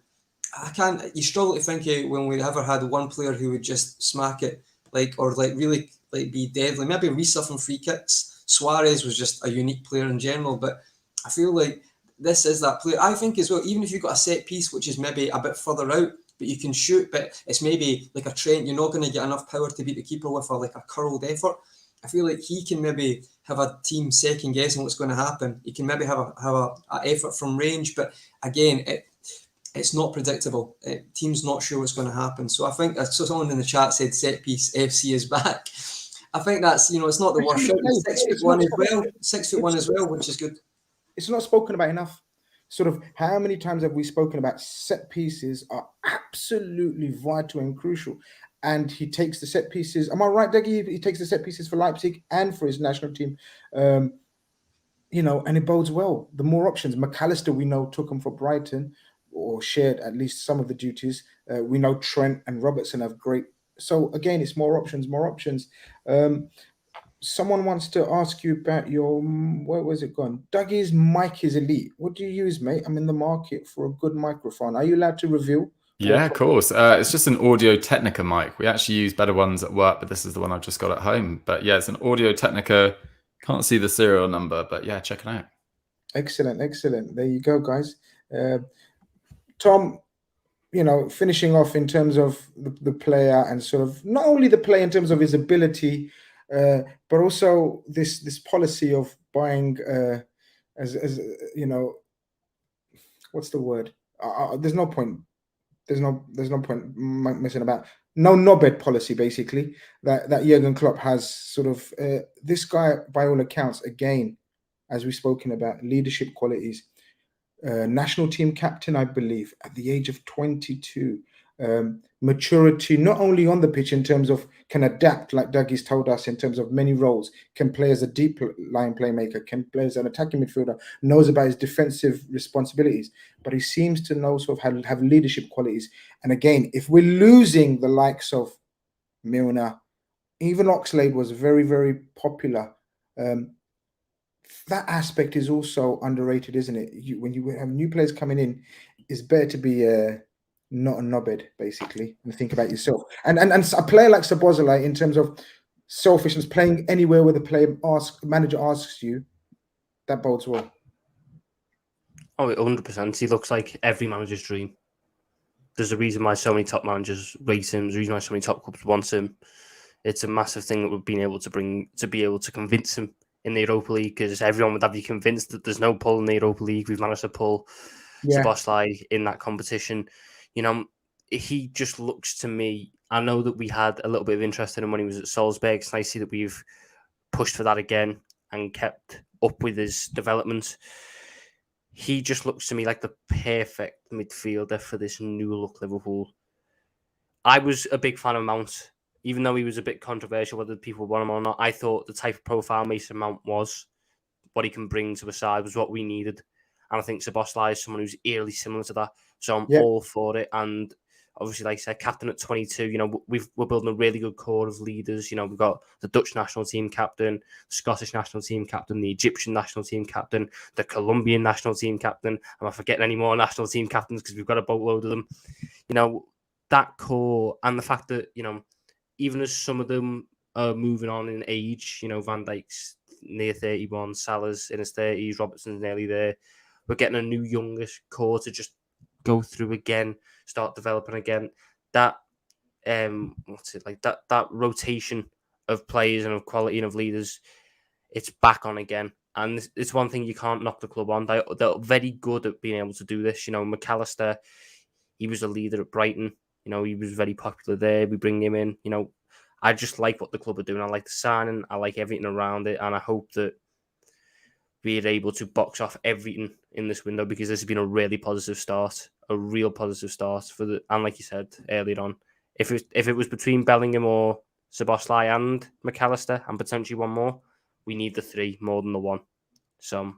You struggle to think when we ever had one player who would just smack it, really be deadly. Maybe Risa from free kicks. Suarez was just a unique player in general, but I feel like this is that player. I think as well, even if you've got a set piece which is maybe a bit further out, but you can shoot, but it's maybe like a Trent, you're not going to get enough power to beat the keeper with a curled effort. I feel like he can maybe have a team second guessing what's going to happen. He can maybe have a effort from range, but again, it's not predictable. Team's not sure what's going to happen. So I think someone in the chat said set piece FC is back. I think that's it's not the worst shout. 6'1" as well, which is good. It's not spoken about enough. Sort of how many times have we spoken about set pieces are absolutely vital and crucial. And he takes the set pieces. Am I right, Dougie? He takes the set pieces for Leipzig and for his national team. And it bodes well. The more options. McAllister, we know, took him for Brighton, or shared at least some of the duties. We know Trent and Robertson have great. So again, it's more options. Someone wants to ask you about your, where was it gone? Dougie's mic is elite. What do you use, mate? I'm in the market for a good microphone. Are you allowed to reveal Yeah, of course. It's just an Audio Technica mic. We actually use better ones at work, but this is the one I've just got at home. But yeah, it's an Audio Technica. Can't see the serial number, but yeah, check it out. Excellent. There you go, guys. Tom, finishing off in terms of the player and sort of not only the player in terms of his ability, but also this policy of buying as what's the word? There's no point messing about. No knobhead policy, basically, that Jurgen Klopp has sort of. This guy, by all accounts, again, as we've spoken about, leadership qualities. National team captain, I believe, at the age of 22. Maturity, not only on the pitch in terms of can adapt, like Dougie's told us, in terms of many roles, can play as a deep line playmaker, can play as an attacking midfielder, knows about his defensive responsibilities, but he seems to know sort of have leadership qualities. And again, if we're losing the likes of Milner, even Oxlade was very, very popular. That aspect is also underrated, isn't it? When you have new players coming in, it's better to be not a knobhead, basically, and think about yourself. And a player like Szoboszlai, in terms of selfishness, playing anywhere where the manager asks you, that bodes well. Oh, 100%. He looks like every manager's dream. There's a reason why so many top managers rate him. There's a reason why so many top clubs want him. It's a massive thing that we've been able to bring to be able to convince him in the Europa League, because everyone would have you convinced that there's no pull in the Europa League. We've managed to pull Szoboszlai in that competition. He just looks to me. I know that we had a little bit of interest in him when he was at Salzburg. It's nice to see that we've pushed for that again and kept up with his development. He just looks to me like the perfect midfielder for this new look Liverpool. I was a big fan of Mount. Even though he was a bit controversial whether people want him or not, I thought the type of profile Mason Mount was, what he can bring to the side, was what we needed. And I think Szoboszlai is someone who's eerily similar to that. So I'm all for it. And obviously, like I said, captain at 22, we're building a really good core of leaders. We've got the Dutch national team captain, the Scottish national team captain, the Egyptian national team captain, the Colombian national team captain. Am I forgetting any more national team captains? Because we've got a boatload of them. That core, and the fact that, even as some of them are moving on in age, Van Dijk's near 31, Salah's in his 30s, Robertson's nearly there. We're getting a new youngish core to just go through again, start developing again. That that rotation of players and of quality and of leaders, it's back on again. And it's one thing you can't knock the club on. They're very good at being able to do this. McAllister, he was a leader at Brighton. He was very popular there. We bring him in. I just like what the club are doing. I like the signing. I like everything around it. And I hope that we're able to box off everything in this window, because this has been a really positive start, a real positive start and like you said earlier on, if it was between Bellingham or Szoboszlai and McAllister and potentially one more, we need the three more than the one. So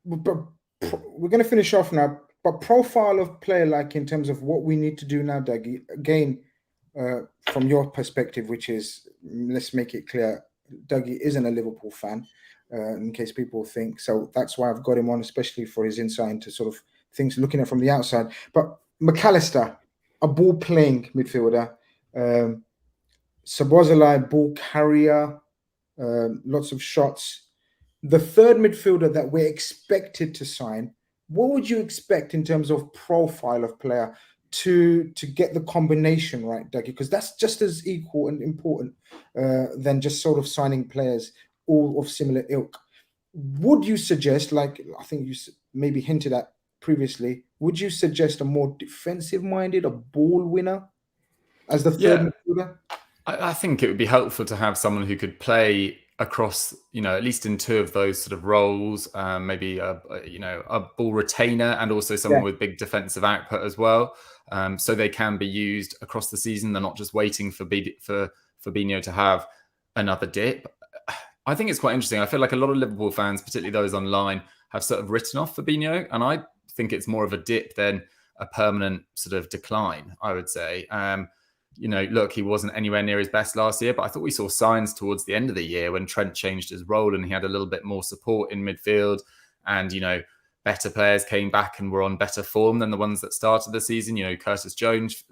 we're going to finish off now. But profile of player, like in terms of what we need to do now, Dougie, again, from your perspective, which is, let's make it clear, Dougie isn't a Liverpool fan, in case people think. So that's why I've got him on, especially for his insight into sort of things looking at from the outside. But McAllister, a ball-playing midfielder. Szoboszlai, ball carrier, lots of shots. The third midfielder that we're expected to sign, what would you expect in terms of profile of player to get the combination right, Dougie? Because that's just as equal and important than just sort of signing players all of similar ilk. Would you suggest, like I think you maybe hinted at previously, would you suggest a more defensive-minded, a ball winner as the third midfielder? I think it would be helpful to have someone who could play across, at least in two of those sort of roles, maybe a ball retainer and also someone with big defensive output as well. So they can be used across the season. They're not just waiting for Fabinho to have another dip. I think it's quite interesting. I feel like a lot of Liverpool fans, particularly those online, have sort of written off Fabinho, and I think it's more of a dip than a permanent sort of decline, I would say. Look, he wasn't anywhere near his best last year, but I thought we saw signs towards the end of the year when Trent changed his role and he had a little bit more support in midfield. And, better players came back and were on better form than the ones that started the season. You know, Curtis Jones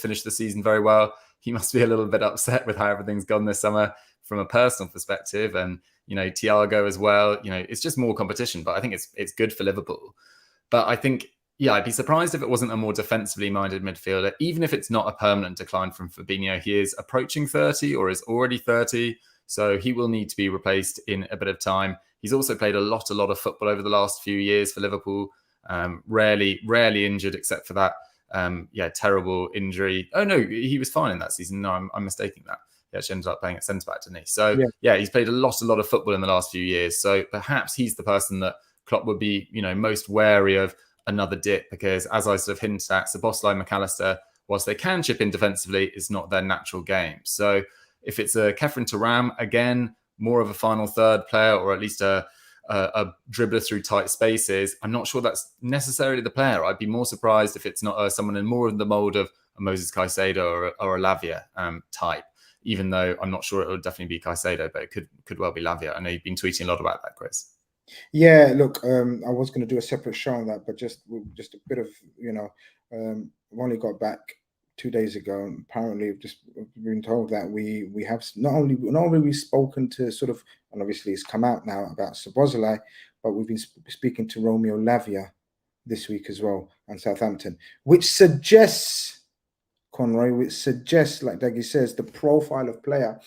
finished the season very well. He must be a little bit upset with how everything's gone this summer from a personal perspective. And, you know, Thiago as well. You know, it's just more competition, but I think it's good for Liverpool. But I think, yeah, I'd be surprised if it wasn't a more defensively minded midfielder, even if it's not a permanent decline from Fabinho. He is approaching 30 or is already 30. So he will need to be replaced in a bit of time. He's also played a lot of football over the last few years for Liverpool. Rarely injured except for that, terrible injury. Oh no, he was fine in that season. No, I'm mistaking that. He actually ended up playing at centre back, didn't he? So yeah, he's played a lot of football in the last few years. So perhaps he's the person that Klopp would be, you know, most wary of another dip, because as I sort of hinted at, Szoboszlai, McAllister, whilst they can chip in defensively, it's not their natural game. So if it's a Kefren Turam, again, more of a final third player, or at least a dribbler through tight spaces, I'm not sure that's necessarily the player. I'd be more surprised if it's not someone in more of the mould of a Moses Caicedo or a Lavia type, even though I'm not sure it would definitely be Caicedo, but it could well be Lavia. I know you've been tweeting a lot about that, Chris. Yeah, look, I was going to do a separate show on that, but just a bit of, you know, I've only got back 2 days ago, and apparently we've just been told that we have not only we've spoken to sort of, and obviously it's come out now about Szoboszlai, but we've been speaking to Romeo Lavia this week as well and Southampton, which suggests, Conroy, like Dougie says, the profile of player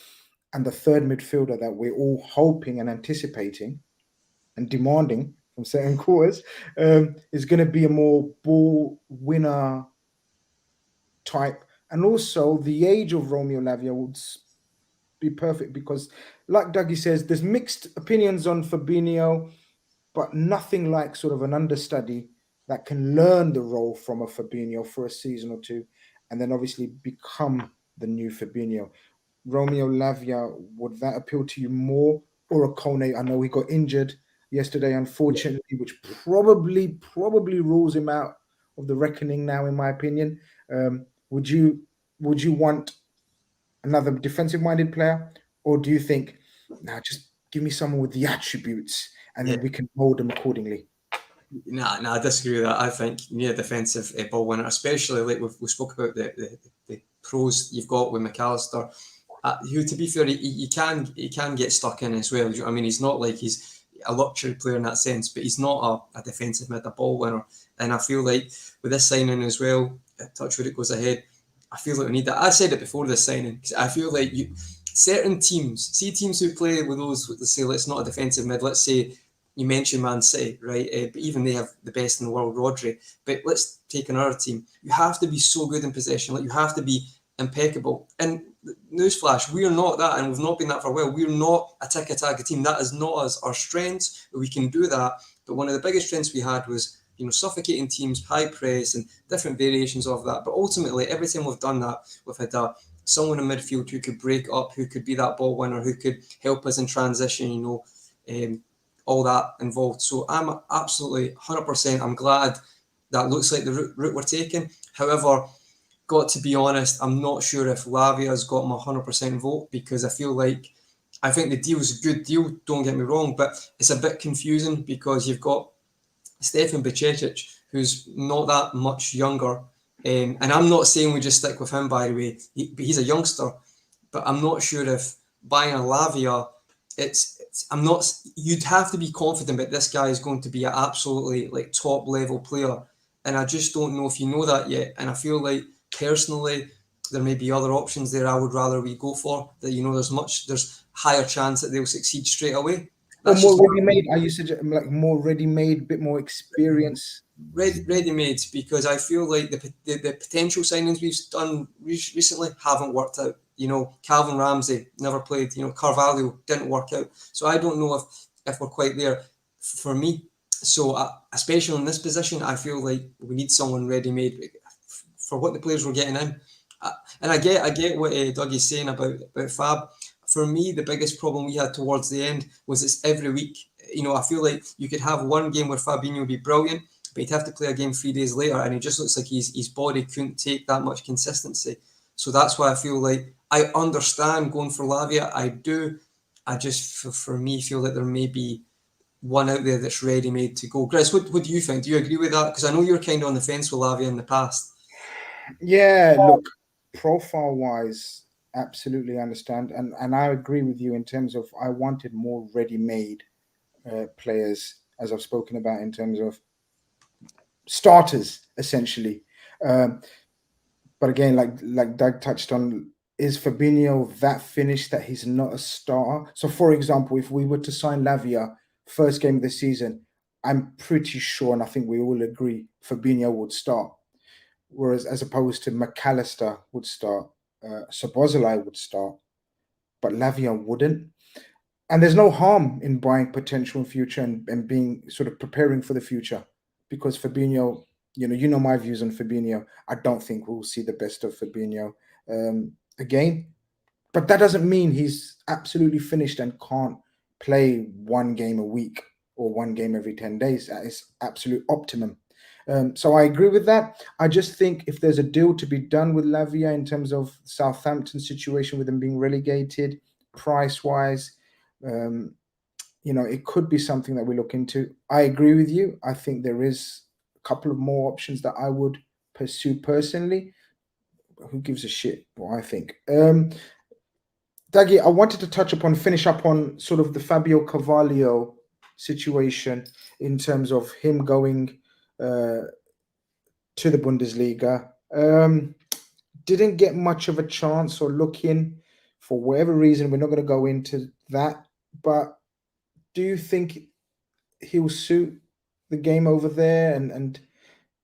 and the third midfielder that we're all hoping and anticipating and demanding from certain quarters is going to be a more ball winner type. And also the age of Romeo Lavia would be perfect because, like Dougie says, there's mixed opinions on Fabinho, but nothing like sort of an understudy that can learn the role from a Fabinho for a season or two and then obviously become the new Fabinho. Romeo Lavia, would that appeal to you more, or a Kone? I know he got injured yesterday, unfortunately, which probably rules him out of the reckoning now, in my opinion. Would you want another defensive-minded player, or do you think, just give me someone with the attributes, and then we can mold them accordingly? No, I disagree with that. I think you need a defensive ball winner, especially like we spoke about the pros you've got with McAllister. Who, to be fair, he can get stuck in as well. I mean, he's not like he's a luxury player in that sense, but he's not a defensive mid, a ball winner. And I feel like with this signing as well, touch wood it goes ahead, I feel like we need that. I said it before this signing, because I feel like certain teams who play with those, let's say, let's not a defensive mid, let's say you mentioned Man City, right? But even they have the best in the world, Rodri. But let's take another team. You have to be so good in possession, like you have to be impeccable. And newsflash, we are not that, and we've not been that for a while. We're not a tiki-taka team. That is not us. Our strengths, we can do that. But one of the biggest strengths we had was, suffocating teams, high press, and different variations of that. But ultimately, every time we've done that, we've had someone in midfield who could break up, who could be that ball winner, who could help us in transition, all that involved. So I'm absolutely 100%. I'm glad that looks like the route we're taking. However, got to be honest, I'm not sure if Lavia's got my 100% vote, because I think the deal's a good deal, don't get me wrong, but it's a bit confusing because you've got Stefan Bajcetic, who's not that much younger. And I'm not saying we just stick with him, by the way. He's a youngster, but I'm not sure if buying a Lavia, you'd have to be confident that this guy is going to be an absolutely like top level player. And I just don't know if you know that yet. And I feel like personally, there may be other options there I would rather we go for, that, there's higher chance that they'll succeed straight away. Or more ready-made? Are you suggesting like more ready-made, bit more experience? Ready-made, because I feel like the potential signings we've done recently haven't worked out. Calvin Ramsey never played. Carvalho didn't work out. So I don't know if we're quite there for me. So especially in this position, I feel like we need someone ready-made for what the players we're getting in. And I get what Dougie's saying about Fab. For me, the biggest problem we had towards the end was it's every week. I feel like you could have one game where Fabinho would be brilliant, but he'd have to play a game 3 days later, and it just looks like his body couldn't take that much consistency. So that's why I feel like I understand going for Lavia. I do. I just, for me, feel that there may be one out there that's ready made to go. Grizz, what do you think? Do you agree with that? Because I know you're kind of on the fence with Lavia in the past. Yeah, look, profile-wise, absolutely understand, and I agree with you in terms of I wanted more ready-made players, as I've spoken about, in terms of starters, essentially. But again, like Doug touched on, is Fabinho that finished that he's not a starter? So, for example, if we were to sign Lavia first game of the season, I'm pretty sure, and I think we all agree, Fabinho would start. Whereas, as opposed to McAllister would start, Szoboszlai would start, but Lavia wouldn't. And there's no harm in buying potential in future and being sort of preparing for the future, because Fabinho, you know my views on Fabinho. I don't think we'll see the best of Fabinho again, but that doesn't mean he's absolutely finished and can't play one game a week or one game every 10 days. That is absolute optimum. So I agree with that. I just think if there's a deal to be done with Lavia in terms of Southampton situation with them being relegated, price-wise, it could be something that we look into. I agree with you. I think there is a couple of more options that I would pursue personally. Who gives a shit what I think? Dougie, I wanted to finish up on sort of the Fabio Carvalho situation in terms of him going to the Bundesliga. Didn't get much of a chance or look in for whatever reason. We're not going to go into that, but do you think he'll suit the game over there? And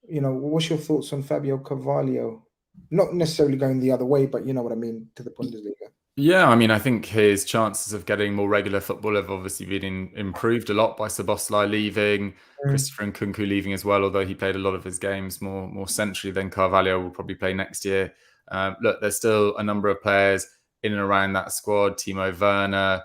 what's your thoughts on Fabio Carvalho? Not necessarily going the other way, but you know what I mean, to the Bundesliga. Yeah, I mean, I think his chances of getting more regular football have obviously been improved a lot by Szoboszlai leaving, Christopher Nkunku leaving as well, although he played a lot of his games more centrally than Carvalho will probably play next year. Look, there's still a number of players in and around that squad, Timo Werner,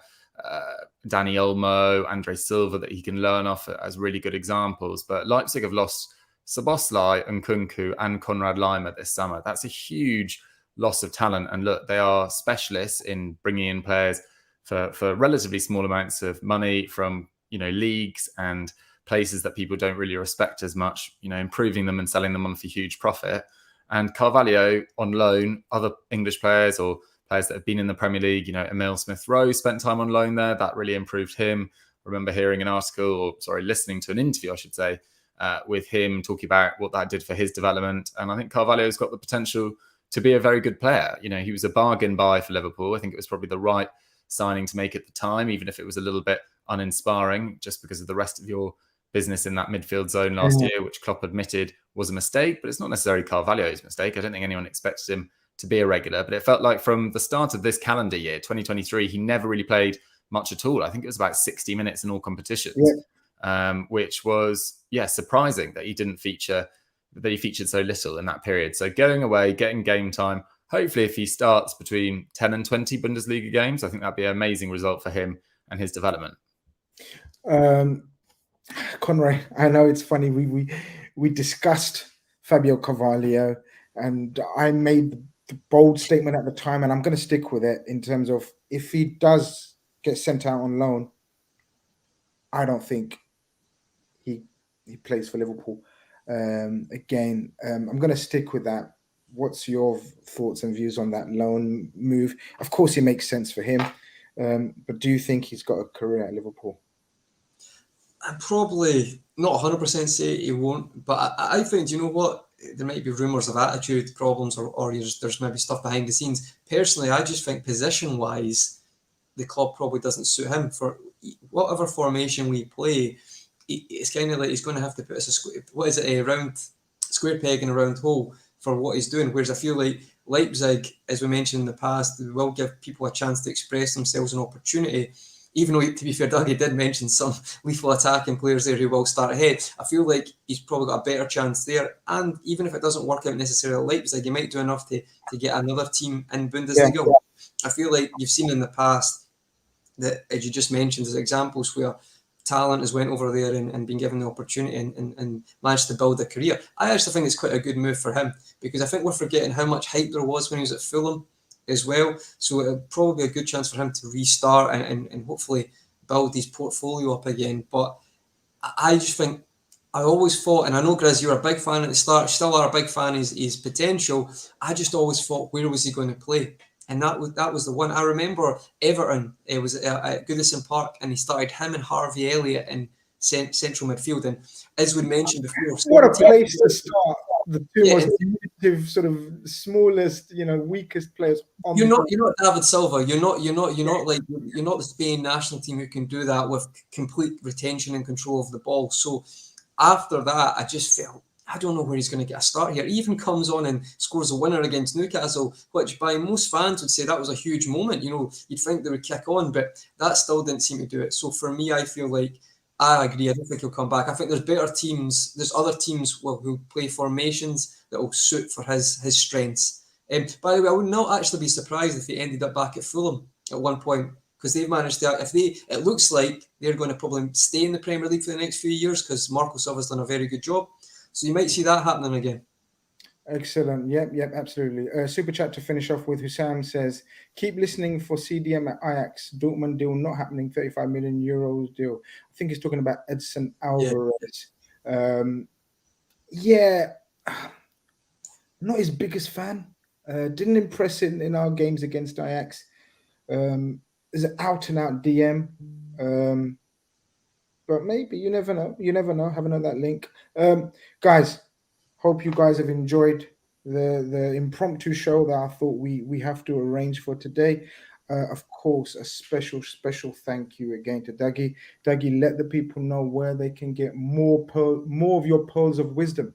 Dani Olmo, Andre Silva, that he can learn off as really good examples. But Leipzig have lost Szoboszlai, Nkunku and Konrad Laimer this summer. That's a huge loss of talent. And look, they are specialists in bringing in players for relatively small amounts of money from, leagues and places that people don't really respect as much, improving them and selling them on for huge profit. And Carvalho on loan, other English players or players that have been in the Premier League, Emile Smith-Rowe spent time on loan there. That really improved him. I remember hearing an article, listening to an interview, I should say, with him talking about what that did for his development. And I think Carvalho's got the potential to be a very good player. He was a bargain buy for Liverpool. I think it was probably the right signing to make at the time, even if it was a little bit uninspiring, just because of the rest of your business in that midfield zone last year, which Klopp admitted was a mistake. But it's not necessarily Carvalho's mistake. I don't think anyone expected him to be a regular. But it felt like from the start of this calendar year, 2023, he never really played much at all. I think it was about 60 minutes in all competitions, which was, surprising that he didn't feature, that he featured so little in that period. So going away, getting game time, hopefully if he starts between 10 and 20 Bundesliga games, I think that'd be an amazing result for him and his development. Conroy, I know it's funny. We discussed Fabio Carvalho, and I made the bold statement at the time, and I'm going to stick with it in terms of if he does get sent out on loan, I don't think he plays for Liverpool. Again, I'm going to stick with that. What's your thoughts and views on that loan move? Of course, it makes sense for him, but do you think he's got a career at Liverpool? I'm probably not 100% say he won't, but I think, you know what, there might be rumours of attitude problems or there's maybe stuff behind the scenes. Personally, I just think position-wise, the club probably doesn't suit him. For whatever formation we play, it's kind of like he's going to have to put us a round square peg in a round hole for what he's doing. Whereas I feel like Leipzig, as we mentioned in the past, will give people a chance to express themselves, an opportunity. Even though, to be fair, Dougie did mention some lethal attacking players there who will start ahead. I feel like he's probably got a better chance there. And even if it doesn't work out necessarily at Leipzig, he might do enough to get another team in Bundesliga. Yeah. I feel like you've seen in the past that, as you just mentioned, there's examples where talent has went over there and been given the opportunity and managed to build a career. I actually think it's quite a good move for him, because I think we're forgetting how much hype there was when he was at Fulham as well. So it'll probably be a good chance for him to restart and hopefully build his portfolio up again. But I just think I always thought, and I know Grizz, you were a big fan at the start, still are a big fan of his potential. I just always thought, where was he going to play? And that was the one. I remember Everton, it was at Goodison Park, and he started him and Harvey Elliott in central midfield. And as we mentioned before, what a place to start. The two Yeah, most diminutive, sort of smallest, weakest players on you're not David Silva. You're not the Spain national team who can do that with complete retention and control of the ball. So after that, I just felt, I don't know where he's going to get a start here. He even comes on and scores a winner against Newcastle, which by most fans would say that was a huge moment. You'd think they would kick on, but that still didn't seem to do it. So for me, I feel like, I agree. I don't think he'll come back. I think there's better teams. There's other teams who play formations that will suit for his strengths. By the way, I would not actually be surprised if he ended up back at Fulham at one point, because they've managed to. It looks like they're going to probably stay in the Premier League for the next few years because Marco Silva's done a very good job. So you might see that happening again. Excellent. Yep, absolutely. Super chat to finish off with. Hussam says, keep listening for CDM at Ajax. Dortmund deal not happening, 35 million euros deal. I think he's talking about Edson Alvarez. Not his biggest fan. Didn't impress in our games against Ajax. Is an out-and-out DM. But maybe, you never know. You never know. Have another link. Guys, hope you guys have enjoyed the impromptu show that I thought we have to arrange for today. Of course, a special thank you again to Dougie. Dougie, let the people know where they can get more of your pearls of wisdom.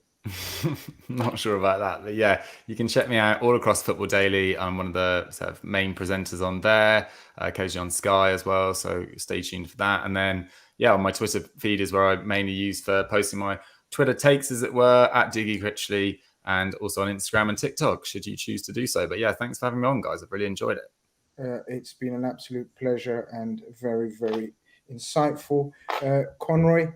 Not sure about that, but yeah, you can check me out all across Football Daily. I'm one of the sort of main presenters on there, occasionally on Sky as well, so stay tuned for that. And then, yeah, on my Twitter feed is where I mainly use for posting my Twitter takes, as it were, at Dougie Critchley, and also on Instagram and TikTok, should you choose to do so. But yeah, thanks for having me on, guys. I've really enjoyed it. It's been an absolute pleasure and very, very insightful. Conroy,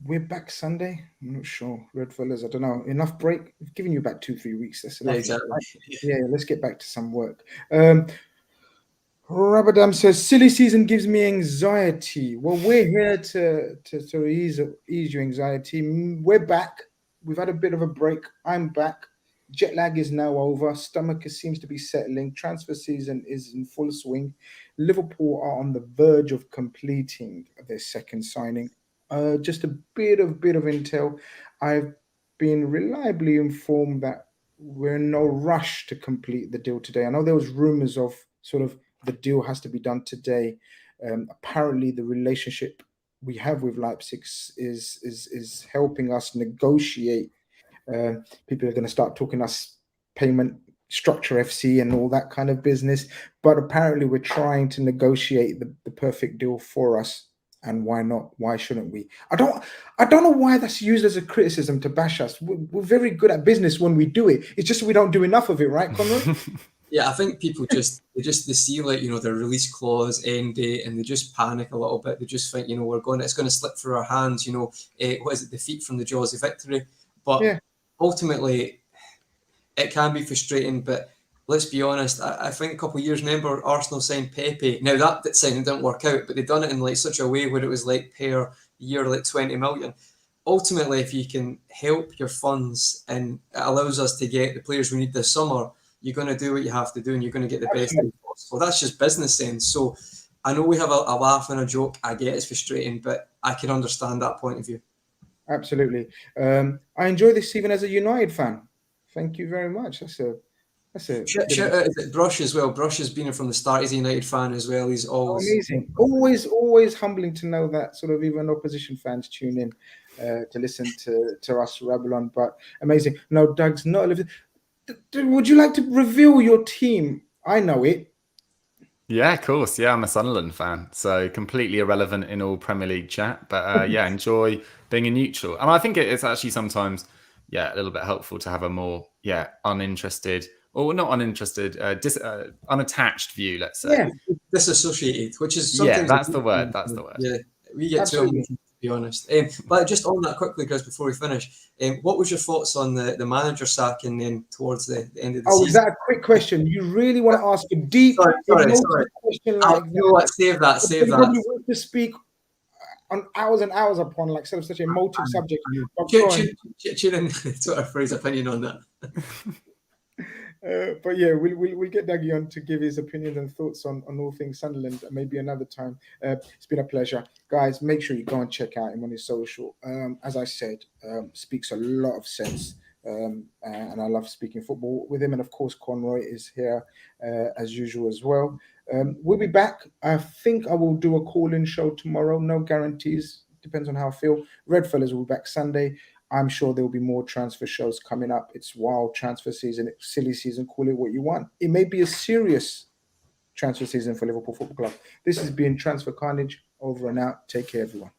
we're back Sunday. I'm not sure. Red fellas, I don't know. Enough break? We've given you about 2-3 weeks. That's enough. Exactly. Yeah, let's get back to some work. Rabadam says, silly season gives me anxiety. Well, we're here to ease your anxiety. We're back. We've had a bit of a break. I'm back. Jet lag is now over. Stomach seems to be settling. Transfer season is in full swing. Liverpool are on the verge of completing their second signing. Just a bit of intel. I've been reliably informed that we're in no rush to complete the deal today. I know there was rumors of sort of the deal has to be done today. Apparently, the relationship we have with Leipzig is helping us negotiate. People are going to start talking us payment structure FC and all that kind of business. But apparently, we're trying to negotiate the perfect deal for us. And why not? Why shouldn't we? I don't know why that's used as a criticism to bash us. We're very good at business when we do it. It's just we don't do enough of it, right, Conrad? Yeah, I think people they see like their release clause, end date, and they just panic a little bit. They just think it's going to slip through our hands. What is it? Defeat from the jaws of victory. But ultimately, it can be frustrating. But let's be honest. I think a couple of years. Remember, Arsenal signed Pepe. Now that signing didn't work out, but they done it in like such a way where it was like per year, like 20 million. Ultimately, if you can help your funds and it allows us to get the players we need this summer, you're going to do what you have to do and you're going to get the best possible. That's just business sense. So I know we have a laugh and a joke. I get it's frustrating, but I can understand that point of view. Absolutely. I enjoy this even as a United fan. Thank you very much. That's a shout out to Brush as well. Brush has been from the start. He's a United fan as well. He's always amazing. Always humbling to know that sort of even opposition fans tune in to listen to us rabble on. But amazing. No, Doug's not. Would you like to reveal your team? I know it. Yeah, of course. Yeah, I'm a Sunderland fan, so completely irrelevant in all Premier League chat. But yeah, enjoy being a neutral. And I think it's actually sometimes, a little bit helpful to have a more, uninterested, or not uninterested, unattached view, let's say. Yeah, disassociated, which is something. Yeah, that's the word. That's the word. Yeah, we get to be honest. But just on that quickly, Grizz, before we finish, what was your thoughts on the manager sacking then towards the end of the season? Was that a quick question? You really want to ask a deep sorry. question like Save that. To speak. on hours and hours upon, like, sort of such an emotive subject. But go on. Tune in Twitter for his opinion on that. But yeah, we'll get Dougie on to give his opinions and thoughts on all things Sunderland maybe another time. It's been a pleasure, guys. Make sure you go and check out him on his social. As I said, speaks a lot of sense, and I love speaking football with him. And of course, Conroy is here as usual as well. We'll be back. I think I will do a call-in show tomorrow. No guarantees. Depends on how I feel. Redfellas will be back Sunday. I'm sure there will be more transfer shows coming up. It's wild transfer season, it's silly season, call it what you want. It may be a serious transfer season for Liverpool Football Club. This has been Transfer Khanage, over and out. Take care, everyone.